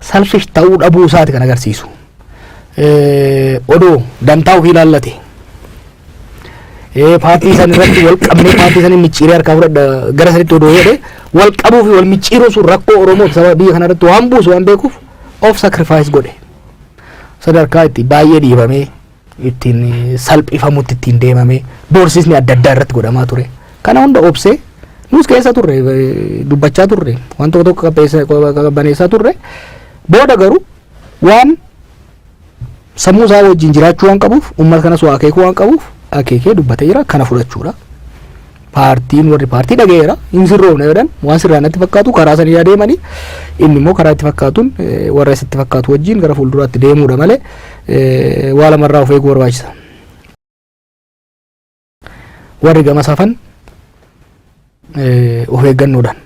Selfish ta'uu dhabuu isaati kan agarsiisu. Odoo dantaa ofii ilaallate. Paartii san irratti wal qabnee paartii san micciiree harkaa fudhadha gara sanitti odoo jedhee wal qabuu fi wal micciiruu sun rakkoo Oromoo saba biyya kana irratti waan buusu waan beekuuf of sacrifice godhe. Sadarkaa itti baay'ee dhiibamee ittiin salphifamutti ittiin deemamee doorsisni adda addaa irratti godhamaa ture. Kana hunda obsee nus keessa turre dubbachaa turre waan tokko qabbaneessaa turre booda garuu waan sammuu isaa wajjin jiraachuu waan qabuuf uummata kanas waa akeekuu waan qabuuf akeekee dubbatee jira kana fudhachuudha. Paartiin warri paartii dhageera hin sirroofne jedhan waan sirraa natti fakkaatu karaa sanii adeemanii inni immoo karaa itti fakkaatuun warra isitti fakkaatu wajjin gara fuulduraatti deemuudha malee waa lamarraa of eeguu barbaachisa. Warri gama safan of eeggannoodhaan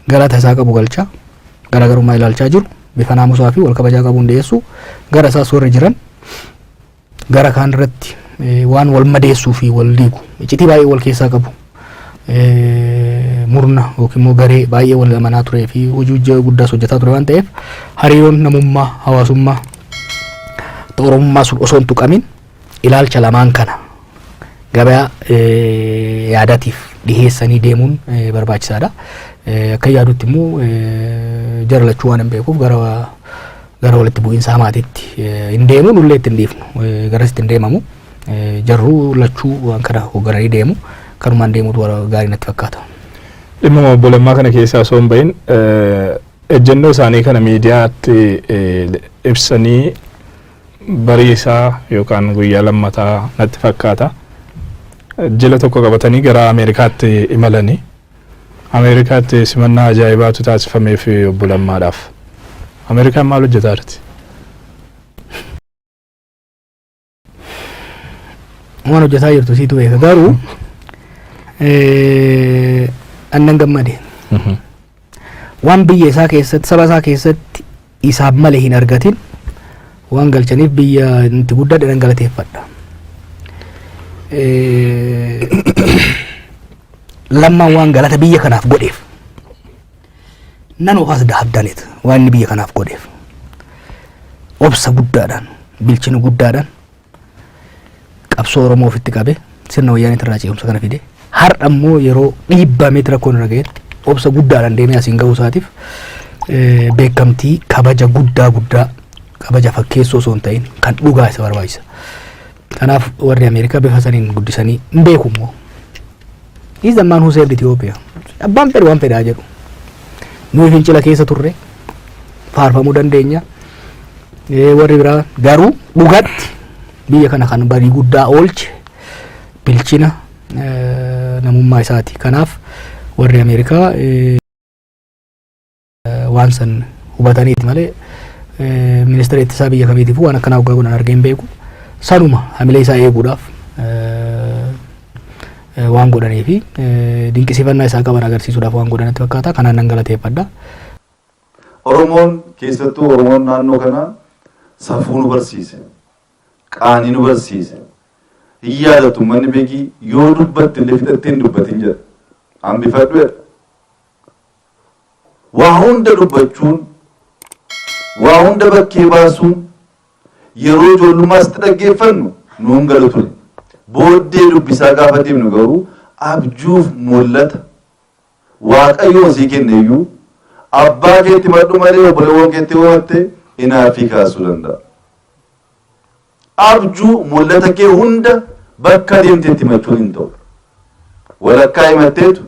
galata isaa qabu galchaa garaagarummaa ilaalchaa jiru bifa naamusaa fi wal kabajaa qabuun dhiyeessu gara isaas warri jiran gara kaan irratti waan wal madeessuu fi wal diigu iccitii baay'ee wal keessaa qabu murna yookiin immoo garee baay'ee wal amanaa turee fi hojii guddaas hojjetaa ture waan ta'eef hariiroon namummaa hawaasummaa Oromummaa sun osoo hin tuqamin ilaalcha lamaan kana gabaa yaadatiif dhiheessanii deemuun barbaachisaadha. Akka yaadutti immoo jara lachuu waan hin beekuuf gara walitti bu'iinsa hamaatitti hin deemu nullee itti hin dhiifnu garasitti hin deemamu jarruu lachuu waan kana hooggananii deemu kanumaan deemuutu gaarii natti fakkaata. dhimma obboleemmaa kana keessaa osoo hin bahin ejjennoo isaanii kana miidiyaatti ibsanii bariisaa yookaan guyyaa lammataa natti fakkaata jila tokko qabatanii gara Ameerikaatti imalanii Ameerikaatti simannaa ajaa'ibaatu taasifameef obboleemmaadhaaf Ameerikaan maal hojjetaa jirti? Waan hojjetaa jirtu siitu beeka garuu annan gammade waan biyya isaa keessatti saba isaa keessatti isaaf malee hin argatin waan galchaniif biyya itti guddaa dhangalateeffadha. Lammaan waan galata biyya kanaaf godheef nan ofaas dahabdaneet waan inni biyya kanaaf godheef obsa guddaadhaan bilchina guddaadhaan qabsoo Oromoo ofitti qabe sirna wayyaaniitti irraa ce'umsa kana fide har'a immoo yeroo dhiibbaa meetira koon irra ga'etti obsa guddaadhaan deemee asiin ga'uu isaatiif beekamtii kabaja guddaa kabaja fakkeessoo osoo hin ta'in kan dhugaa isa barbaachisa. Kanaaf warri Ameerikaa bifa saniin guddisanii hin beeku immoo he's the man who saved Ethiopia. Abbaan fedhe waan fedhaa jedhu nuyi fincila keessa turre faarfamuu dandeenya warri biraa garuu dhugaatti biyya kana kan barii guddaa oolche bilchina namummaa isaati. Kanaaf warri Ameerikaa waan san hubataniiti malee ministeera ittisaa biyya kamiitiif waan akkanaa hoggaa godhan argee hin beeku. Sanuma hamilee isaa eeguudhaaf waan godhanii fi dinqisiifannaa isaa qaban agarsiisuudhaaf waan godhanitti fakkaata. Kanaan nan galateeffadha. Oromoon keessattuu Oromoon naannoo kanaa safuu nu barsiise. Qaanii nu barsiise. Hin yaadatu manni beekii yoo dubbatti illee fixattee hin dubbatin jedha. Hambifadhu jedha. Waa hunda dubbachuun waa hunda bakkee baasuun yeroo ijoollummaatti dhaggeeffannu nuun galu ture. Booddee dubbisaa gaafa deemnu garuu abjuuf mul'ata Waaqayyoon sii kenneeyyuu abbaa keetti madhu malee obboleewwan keetti hoomatte inaafii kaasuu danda'a. Abjuu mul'ata kee hunda bakka deemteetti himachuun hin ta'u. Walakkaa himatteetu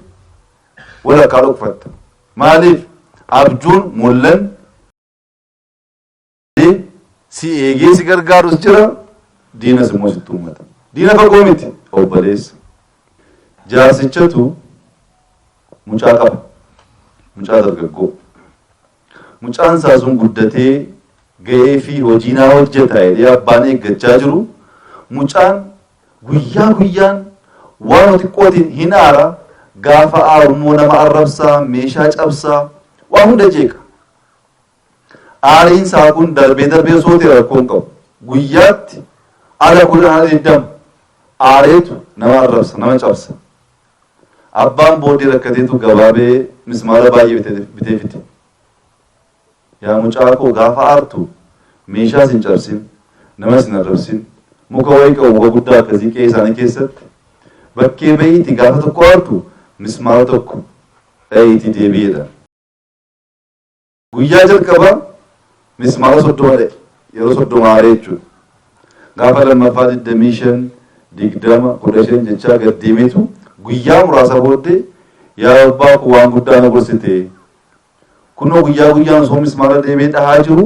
walakkaa dhokfatta. Maaliif abjuun mul'an si eegee si gargaarus jira diinas immoo sitti uummata. Diina fagoo miti obboleessa. Jaarsichatu mucaa qaba. Mucaa dargaggoo. Mucaan isaa sun guddatee ga'ee fi hojii naa hojjeta jedhee abbaan eeggachaa jiru. Mucaan guyyaan waan xiqqootiin hin aara gaafa aarummoo nama arrabsaa meeshaa cabsaa waa hunda jeeqa. Aariin isaa kun darbee osoo ta'e rakkoon qabu. Guyyaatti ala kudhan ala 20 aareetu nama arrabsa nama cabsa. Abbaan booddee rakkateetu gabaabee mismaara baay'ee bitee fite. Yaa mucaa koo gaafa aartu meeshaa sin cabsin nama sin arrabsin muka wayii qabu muka guddaa akkasii qe'ee isaanii keessatti bakkee ba'iitti gaafa tokko aartu mismaara tokko dha'iitti deebi'eedha. Guyyaa jalqabaa mismaara 30 yeroo 30 aaree jechuudha. Gaafa lammaffaa 25 20 15 jechaa gad deemeetu guyyaa muraasa booddee yaa abbaa koo waan guddaa na gorsite kunoo guyyaan osoo mismaara deemee dhahaa jiru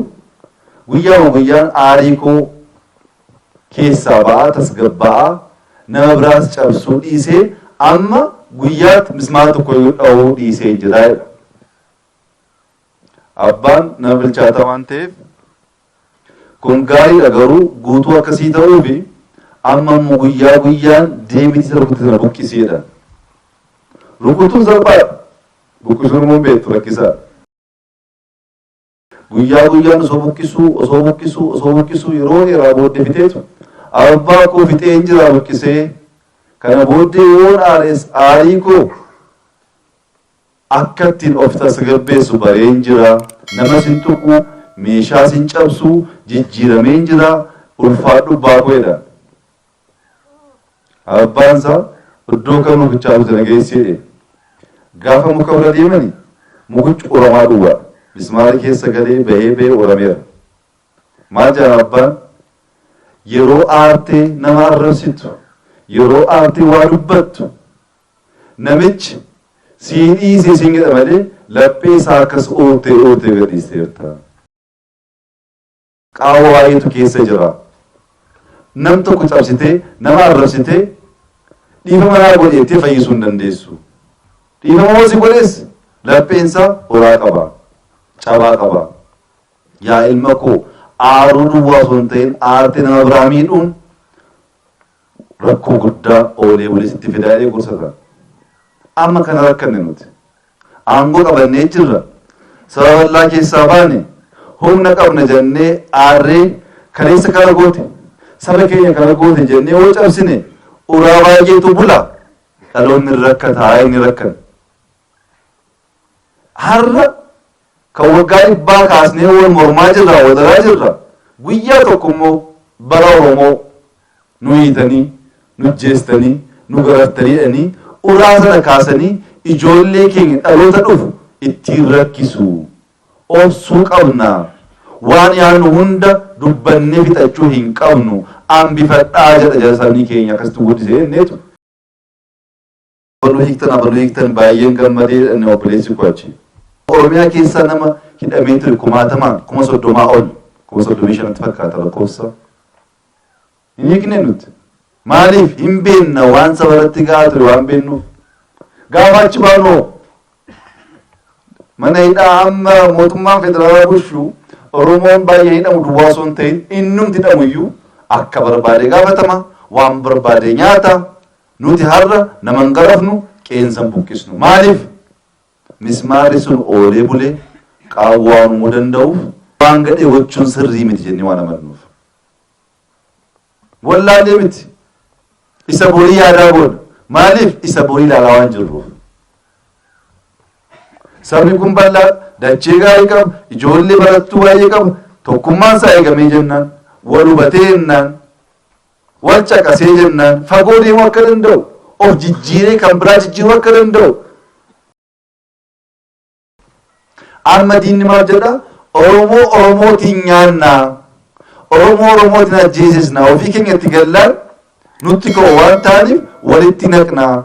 guyyaan aarii koo keessaa ba'aa tasgabba'aa nama biraas cabsuu dhiisee amma guyyaatti mismaara tokko dha'uu dhiisee jira. Abbaan nama bilchaata waan ta'eef kun gaariidha garuu guutuu akkasii ta'uu fi amma immoo guyyaan deemiti isa rukutte sana buqqisiidha. Rukutuun salphaadha. Buqqisuun immoo beektu rakkisaadha. Guyyaan osoo buqqisuu yeroo dheeraa booddee fixeetu abbaa koo fixee hin jira buqqisee kana booddee yoon aarii koo akka ittiin of tasgabbeessu baree hin jira nama sin tuqu meeshaa sin cabsu jijjiiramee hin jira ulfaadhu baakoedha. Abbaan isaa iddoo kan mukicha buute nageessee gaafa muka bira deemani mukichi uramaa duwwaa mismaara keessa galee bahee urameera. Maal jedhan abbaan yeroo aartee nama arrabsitu yeroo aartee waa dubbattu namichi siidhiisee siin jedha malee laphee isaa akkas ootee gadhiisteerta. Qaawwa baay'eetu keessa jira. Nam tokko cabsitee nama arrabsitee dhiifama naa godheettee fayyisuu hin dandeessu. Dhiifama hoosii godhees lapheensaa horaa qaba, cabaa qaba. Yaa ilma koo aaruu duwwaa osoo hin ta'in aartee nama biraa miidhuun rakkoo guddaa oolee bulee sitti fidaadhee gorsata. Amma kana rakkanne nuti. Aangoo qabannee jirra. Saba bal'aa keessaa baane humna qabna jennee aarree kaleessa kana goote saba keenya kana goote jennee yoo cabsine uraa baay'eetu bula. Dhaloonni rakkataa inni rakkan. Har'a kan waggaa dhibbaa kaasnee wal mormaa jirra wadaraa jirra. Guyyaa tokko immoo bara Oromoo nu hiitanii nu jeestanii nu garaftanii uraa sana kaasanii ijoollee keenya dhaloota dhufu ittiin rakkisu. Obsuu qabna. Waan yaadnu hunda dubbannee fixachuu hin qabnu. Ambifadhaa jedha sabni keenya akkasitti guddisee inneetu. Abaluu hiiktan baay'een gammadee inni obboleessi kuachi. Oromiyaa keessaa nama hidhamee ture 30,000 ol 35 fakkaata lakkoofsa. Hin hiikne nuti. Maaliif hin beenna waan saba irratti gahaa ture waan beennuuf. Gaafa achi baanoo mana hidhaa amma mootummaan federaalaa bulchu Oromoon baay'ee hidhamu duwwaa osoo hin ta'in innumti hidhamuyyuu akka barbaade gaafatama waan barbaade nyaata. Nuti har'a nama hin garafnu qeensan buqqisnu. Maaliif? Mismaarri sun oolee bulee qaawwaa uumuu danda'uuf waan gadhee gochuun sirrii miti jennee waan amannuuf. Wallaalee miti. Isa borii yaadaa goona. Maaliif? Isa borii ilaalaa waan jirruuf. Sabni kun bal'aa dachee gaarii qaba, ijoollee barattuu baay'ee qaba. Tokkummaan isaa eegamee jennaan, wal hubatee jennaan, wal caqasee jennaan, fagoo deemuu akka danda'u, of jijjiiree kan biraa jijjiiruu akka danda'u. Amma diinni maal jedha? Oromoo Oromootiin nyaannaa, Oromoo Oromootiin ajjeesisnaa, ofii keenya itti gallaan nutti ka'u waan ta'aniif walitti naqnaa.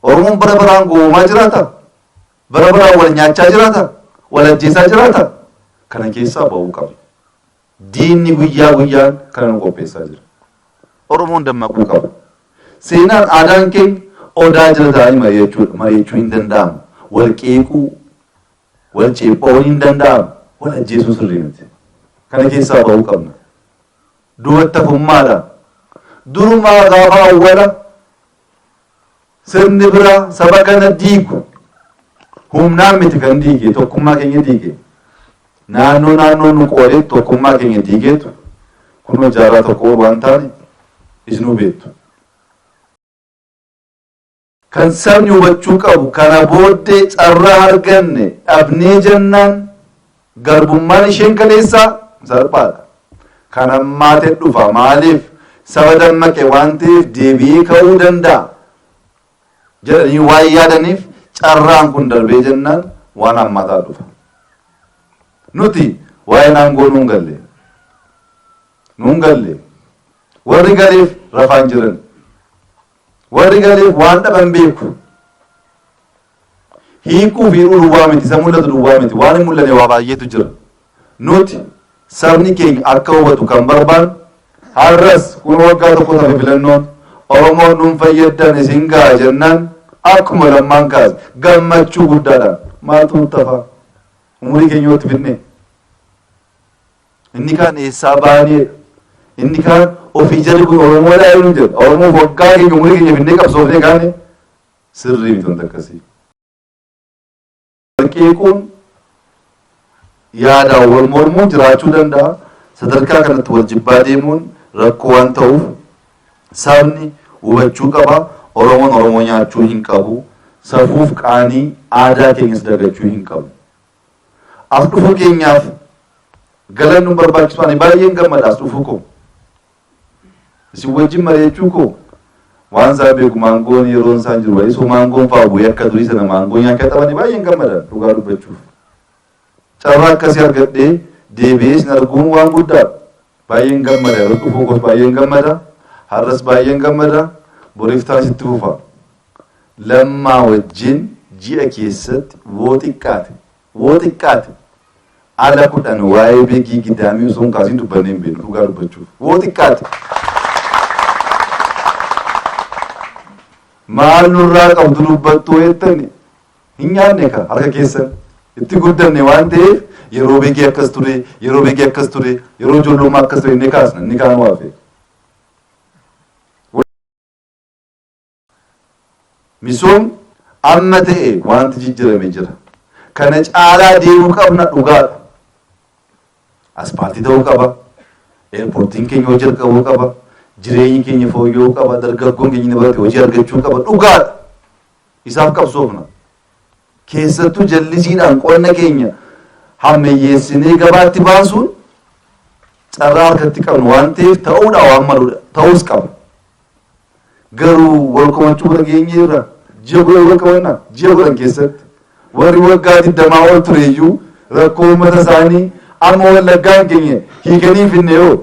Oromoon bara baraan goomaa jiraata? Bara baraan wal nyaachaa jiraata? Wal ajjeesaa jiraata? Kana keessaa ba'uu qaba. Diinni guyyaa guyyaan kana nu qopheessaa jira. Oromoon dammaquu qaba. Seenaan aadaan keenya odaa jala taa'anii mari'achuu hin danda'amu. Wal qeequu, wal ceepha'uu hin danda'amu. Wal ajjeesuu sirrii miti. Kana keessaa ba'uu qabna. Duubatti hafummaadha. Durumaa gaafa awwala sirni biraa saba kana diigu humnaan miti kan diige tokkummaa keenya diige. Naannoo nu qoodee tokkummaa keenya diigeetu kunoo jaarraa tokko waan taane isinuu beektu. Kan sabni hubachuu qabu kana booddee carraa arganne dhabnee jennaan garbummaan isheen kaleessaa salphaadha. Kan ammaatee dhufa maaliif saba dammaqe waan ta'eef deebi'ee ka'uu danda'a jedhanii waan yaadaniif carraan kun darbee jennaan waan hammaataa dhufa. Nuti waa'ee naangoo nuun galle warri galeef rafaan jiran warri galeef waan dhaban beeku hiikuu fi duwwaa miti isa mul'atu duwwaa miti waan hin mul'anne waa baay'eetu jira. Nuti sabni keenya akka hubatu kan barbaadu har'as kun waggaa tokko tafe filannoon Oromoon nuun fayyaddan isin ga'a jennaan akkuma lammaan kaase gammachuu guddaadhaan maaltu tafa umurii keenya yoo fidne inni kaan eessaa baanee inni kaan ofii jalli kun Oromoo dhaayuu jedha Oromoof waggaa keenya umurii keenya fidnee qabsoofnee kaane sirrii miti wanta akkasii. Qeequun yaadaan wal mormuun jiraachuu danda'a. Sadarkaa kanatti wal jibbaa deemuun rakkoo waan ta'uuf sabni hubachuu qaba. Oromoon Oromoo nyaachuu hin qabu. Safuuf qaanii aadaa keenyas dagachuu hin qabu. As dhufuu keenyaaf galan nu barbaachisu ani baay'een gammada as dhufuu koo. Isin wajjin mari'achuu koo waan isaa beeku maangoon yeroon isaan jiru wayii soo maangoon fa'aa bu'ee akka durii sana maangoo nyaachaa taphatanii baay'een gammada dhugaa dubbachuuf. Carraa akkasii argadhee deebi'ee isin arguun waan guddaadha. Baay'een gammada yeroo dhufuu koos baay'een gammada har'as baay'een gammada boriif taasitti fufa. lammaa wajjin ji'a keessatti wooxiqqaate ala kudhan waa'ee beekii gidaamii osoo hin kaasin dubbannee hin beeknu dhugaa dubbachuuf wooxiqqaate. Maal nurraa qabdu dubbattuu jettani hin nyaanne ka harka keessan itti guddanne waan ta'eef yeroo beekii akkas ture yeroo ijoollummaa akkas ture inni kaasna inni kaan waafe. Misoom amma ta'e wanti jijjiirame jira. Kana caalaa deemuu qabna dhugaadha. Aspaaltii ta'uu qaba. Eerpoortiin keenya hojii argamuu qaba. Jireenyi keenya fooyya'uu qaba. Dargaggoon keenya dabalatee hojii argachuu qaba. Dhugaadha. Isaaf qabsoofna. Keessattuu jallisiidhaan qonna keenya hammeeyyeessinee gabaatti baasuun carraa harkatti qabnu waan ta'eef ta'uudha waan maluudha. Ta'uus qaba. Garuu wal komachuu dhageenye irra ji'a godhan keessatti warri waggaa 20 ol tureeyyuu rakkoo uummata isaanii amma wallaggaan keenya hiikanii finne yoo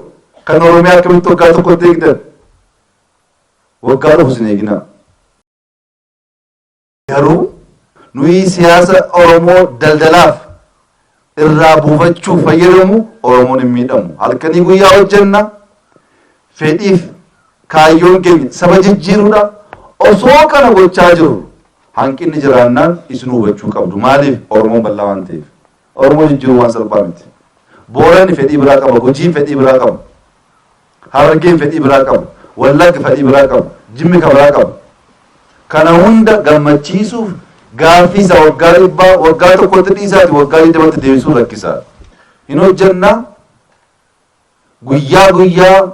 kan Oromiyaa akkamitti waggaa tokkotti eegdan waggaa dhufu sin eeginaa. Garuu nuyi siyaasa Oromoo daldalaaf irraa buufachuuf fayyadamu Oromoon hin miidhamu. Halkanii guyyaa hojjenna fedhiif kaayyoon keenya saba jijjiiruudha. Osoo kana gochaa jiru hanqinni jiraannaan isin hubachuu qabdu. Maaliif Oromoon bal'aa waan ta'eef. Oromoo jijjiiruu waan salphaa miti. Booranni fedhii biraa qaba, Gujiin fedhii biraa qaba, Harargeen fedhii biraa qaba, Wallaggi fedhii biraa qaba, Jimmi kan biraa qaba. Kana hunda gammachiisuuf gaaffii isaa waggaa 100 waggaa tokkotti dhiisaati waggaa 20tti deebisuu rakkisaa. Hin hojjennaa guyyaa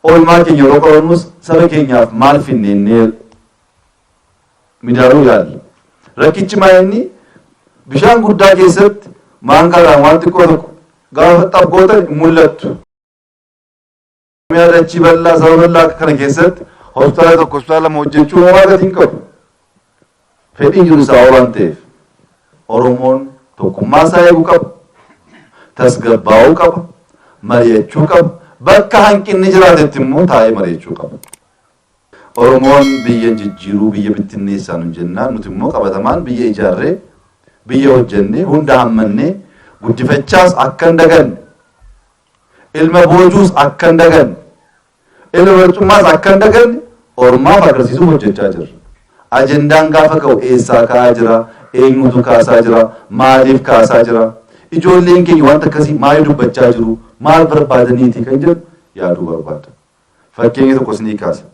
oolmaa keenya yeroo qorannus saba keenyaaf maal finnee midhaaruu yaalla. Rakkichi maayinni bishaan guddaa keessatti maankaadhaan waan xiqqoo tokko gaafa xabbootan mul'attu. Dachii bal'aa saba bal'aa kana keessatti hospitaala tokko hospitaala lama hojjechuu homaa gatiin qabu. Fedhiin jiru isaa waan ta'eef Oromoon tokkummaa isaa eeguu qaba. Tasgabbaa'uu qaba. Mari'achuu qaba. Bakka hanqinni jiraatetti immoo taa'ee mari'achuu qaba. Oromoon biyya jijjiiruu biyya bittinneessaan hin jennaan nuti immoo qabatamaan biyya ijaarree biyya hojjennee hunda hammannee guddifachaas akka hin daganne ilma boojuus akka hin daganne ilma barcummaas akka hin daganne ormaaf agarsiisuuf hojjechaa jirra. Ajendaan gaafa ka'u eessaa ka'aa jira, eenyutu kaasaa jira, maaliif kaasaa jira, ijoolleen keenya wanta akkasii maaliif dubbachaa jiru, maal barbaadaniiti kan jedhu yaaduu barbaada. Fakkeenya tokko isinii kaasa.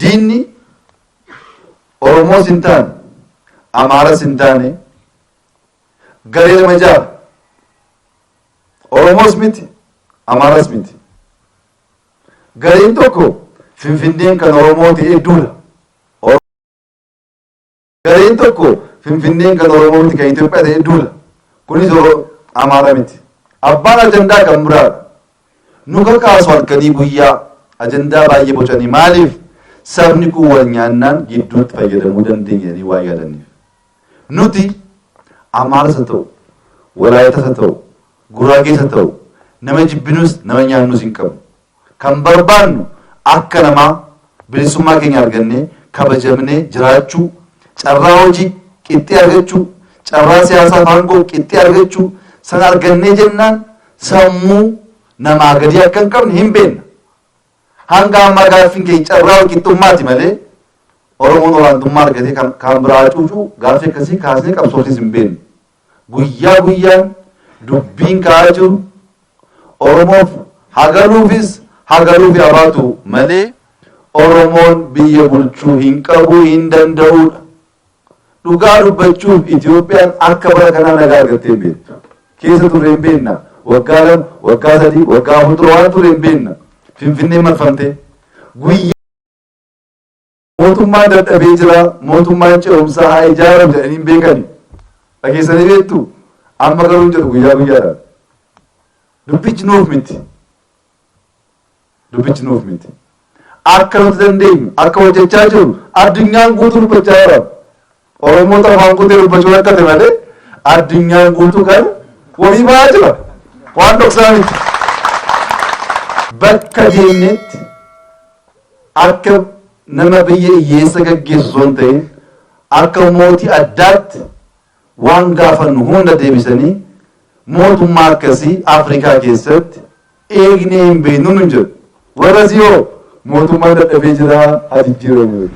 Diinni Oromoos hin taane, Amaaras hin taane, garee lama ijaara. Oromoos miti, Amaaras miti. Gareen tokko Finfinneen kan Oromoo ta'ee duula. Gareen tokko Finfinneen kan Oromoo miti kan Itoophiyaa ta'ee duula. Kunis Amaara miti. Abbaan ajandaa kan biraadha. Nu kakaasu halkanii guyyaa ajandaa baay'ee bocanii maaliif sabni kun wal nyaannaan gidduutti fayyadamuu dandeenyanii waa yaadaniif. Nuti Amaaras haa ta'u, Walaayitas haa ta'u, Guraagees haa ta'u, nama jibbinus nama nyaannus hin qabu. Kan barbaannu akka namaa bilisummaa keenya argannee kabajamnee jiraachuu, carraa hojii qixxee argachuu, carraa siyaasaa aangoo qixxee argachuu san argannee jennaan sammuu namaa gadi akka hin qabne hin beekna. Hanga ammaa gaaffiin keenya carraa qixxummaati malee Oromoon olaantummaa argatee kan biraa cuucuu gaaffii akkasii kaasnee qabsoofsis hin beeknu. Guyyaan dubbiin ka'aa jiru Oromoof hagaluufis hagaluufi abaatu malee Oromoon biyya bulchuu hin qabu hin danda'udha. Dhugaa dubbachuuf Itoophiyaan akka bara kanaa nagaa argattee hin beektu. Keessa turre hin beekna. Waggaa 2, waggaa 3, waggaa 4 waan turre hin beekna. Finfinnee marfamtee guyyaa mootummaan dadhabee jira, mootummaan ce'umsaa haa ijaaramu jedhanii hin beekani. Dhageessanii beektu amma garuu hin jedhu guyyaadhaan. Dubbichi nuuf miti. Akka nuti dandeenyu akka hojjechaa jiru addunyaan guutuu dubbachaa jira. Oromoota afaan kutee dubbachuu rakkate malee addunyaan guutuu kan walii ba'aa jira. Waan dhoksaa miti. Bakka deemnetti akka nama biyya hiyyeessa gaggeessu osoo hin ta'in akka mootii addaatti waan gaafannu hunda deebisanii mootummaa akkasii Afrikaa keessatti eegnee hin beeknu nun jedhu. Warra siyoo mootummaa dadhabee jira haa jijjiiramu.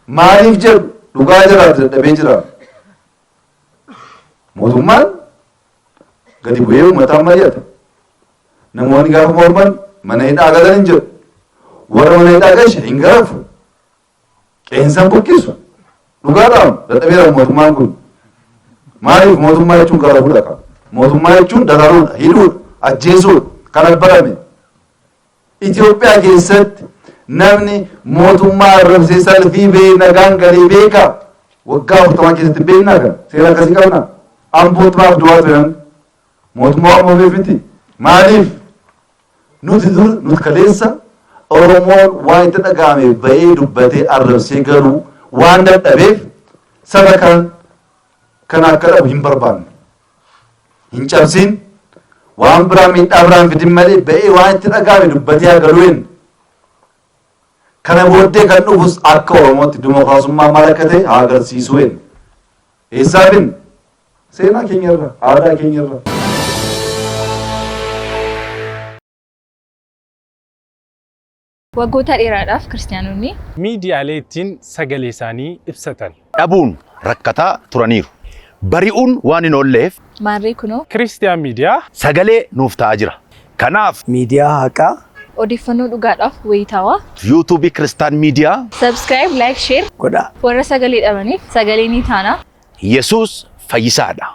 Maaliif jedhu dhugaa jiraatu dadhabee jira. Mootummaan gadi bu'ee uummataan mari'ata. Namoonni gaafa morman mana hidhaa galan hin jedhu. Warra mana hidhaa gashe hin garafu. Qeensan buqqisu. Dhugaadhaan dadhabeera mootummaan kun. Maaliif mootummaa jechuun garafuudha qaba. Mootummaa jechuun dararuudha, hidhuudha, ajjeesuudha, kan barame. Itoophiyaa keessatti namni mootummaa arrabsee salfii bee nagaan galee beeka. Waggaa 40 keessatti beeknaa kan seera akkasii qabna. Ambootumaaf du'aa turan mootummaa Oromoo beekti. Maaliif? Nuti kaleessa Oromoon waan itti dhaga'ame ba'ee dubbatee arrabsee garuu waan dadhabeef saba kan akka dhabu hin barbaanne. Hin cabsin waan biraa miidhaa biraan fidin malee ba'ee waan itti dhaga'ame dubbatee agaruu hin. Kana booddee kan dhufus akka Oromootti dimookiraasummaa maal akka ta'e haa agarsiisuu hin. Eessaafin? Seenaa keenyarra, aadaa keenyarra. Waggoota dheeraadhaaf kiristaanonni miidiyaalee ittiin sagalee isaanii ibsatan dhabuun rakkataa turaniiru. Bari'uun waan hin oolleef maarree kunoo Kiristiyaan miidiyaa sagalee nuuf ta'aa jira. Kanaaf miidiyaa haqaa odeeffannoo dhugaadhaaf wayitaawaa yuutuubii Kiristaan Miidiyaa subscribe, like, share godhaa. warra sagalee dhabaniif sagalee ni taana. Yesuus fayyisaadha.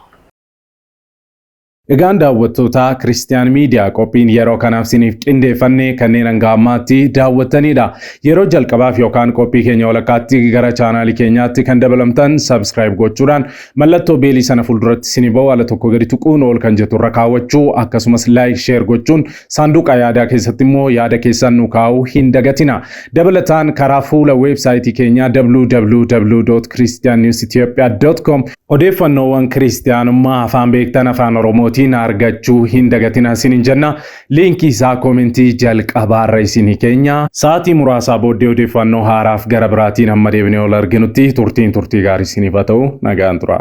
Egaan daawwattoota Kiristiyaan miidiyaa qophiin yeroo kanaaf siniif qindeeffannee kanneen hanga ammaatti daawwattanidha. Yeroo jalqabaaf yookaan qophii keenya walakkaatti gara chaanaalii keenyaatti kan dabalamtan subscribe gochuudhaan mallattoo beelii sana fuulduratti sinii ba'u ala tokko gadi tuquun ol kan jettu irra kaawwachuu akkasumas like share gochuun saanduqa yaadaa keessatti immoo yaada keessan nu kaa'uu hin dagatina. Dabalataan karaa fuula weebsaayitii keenyaa www.christiannewsethiopia.com odeeffannoowwan kiristiyaanummaa afaan beektan afaan Oromootiin argachuu hin dagatina isiniin jenna. Liinkii isaa koomentii jalqabaarra isinii keenya. Sa'aatii muraasaa booddee odeeffannoo haaraaf gara biraatiin amma deebinee ol arginutti turtii gaarii isiniif haa ta'u nagaan tura.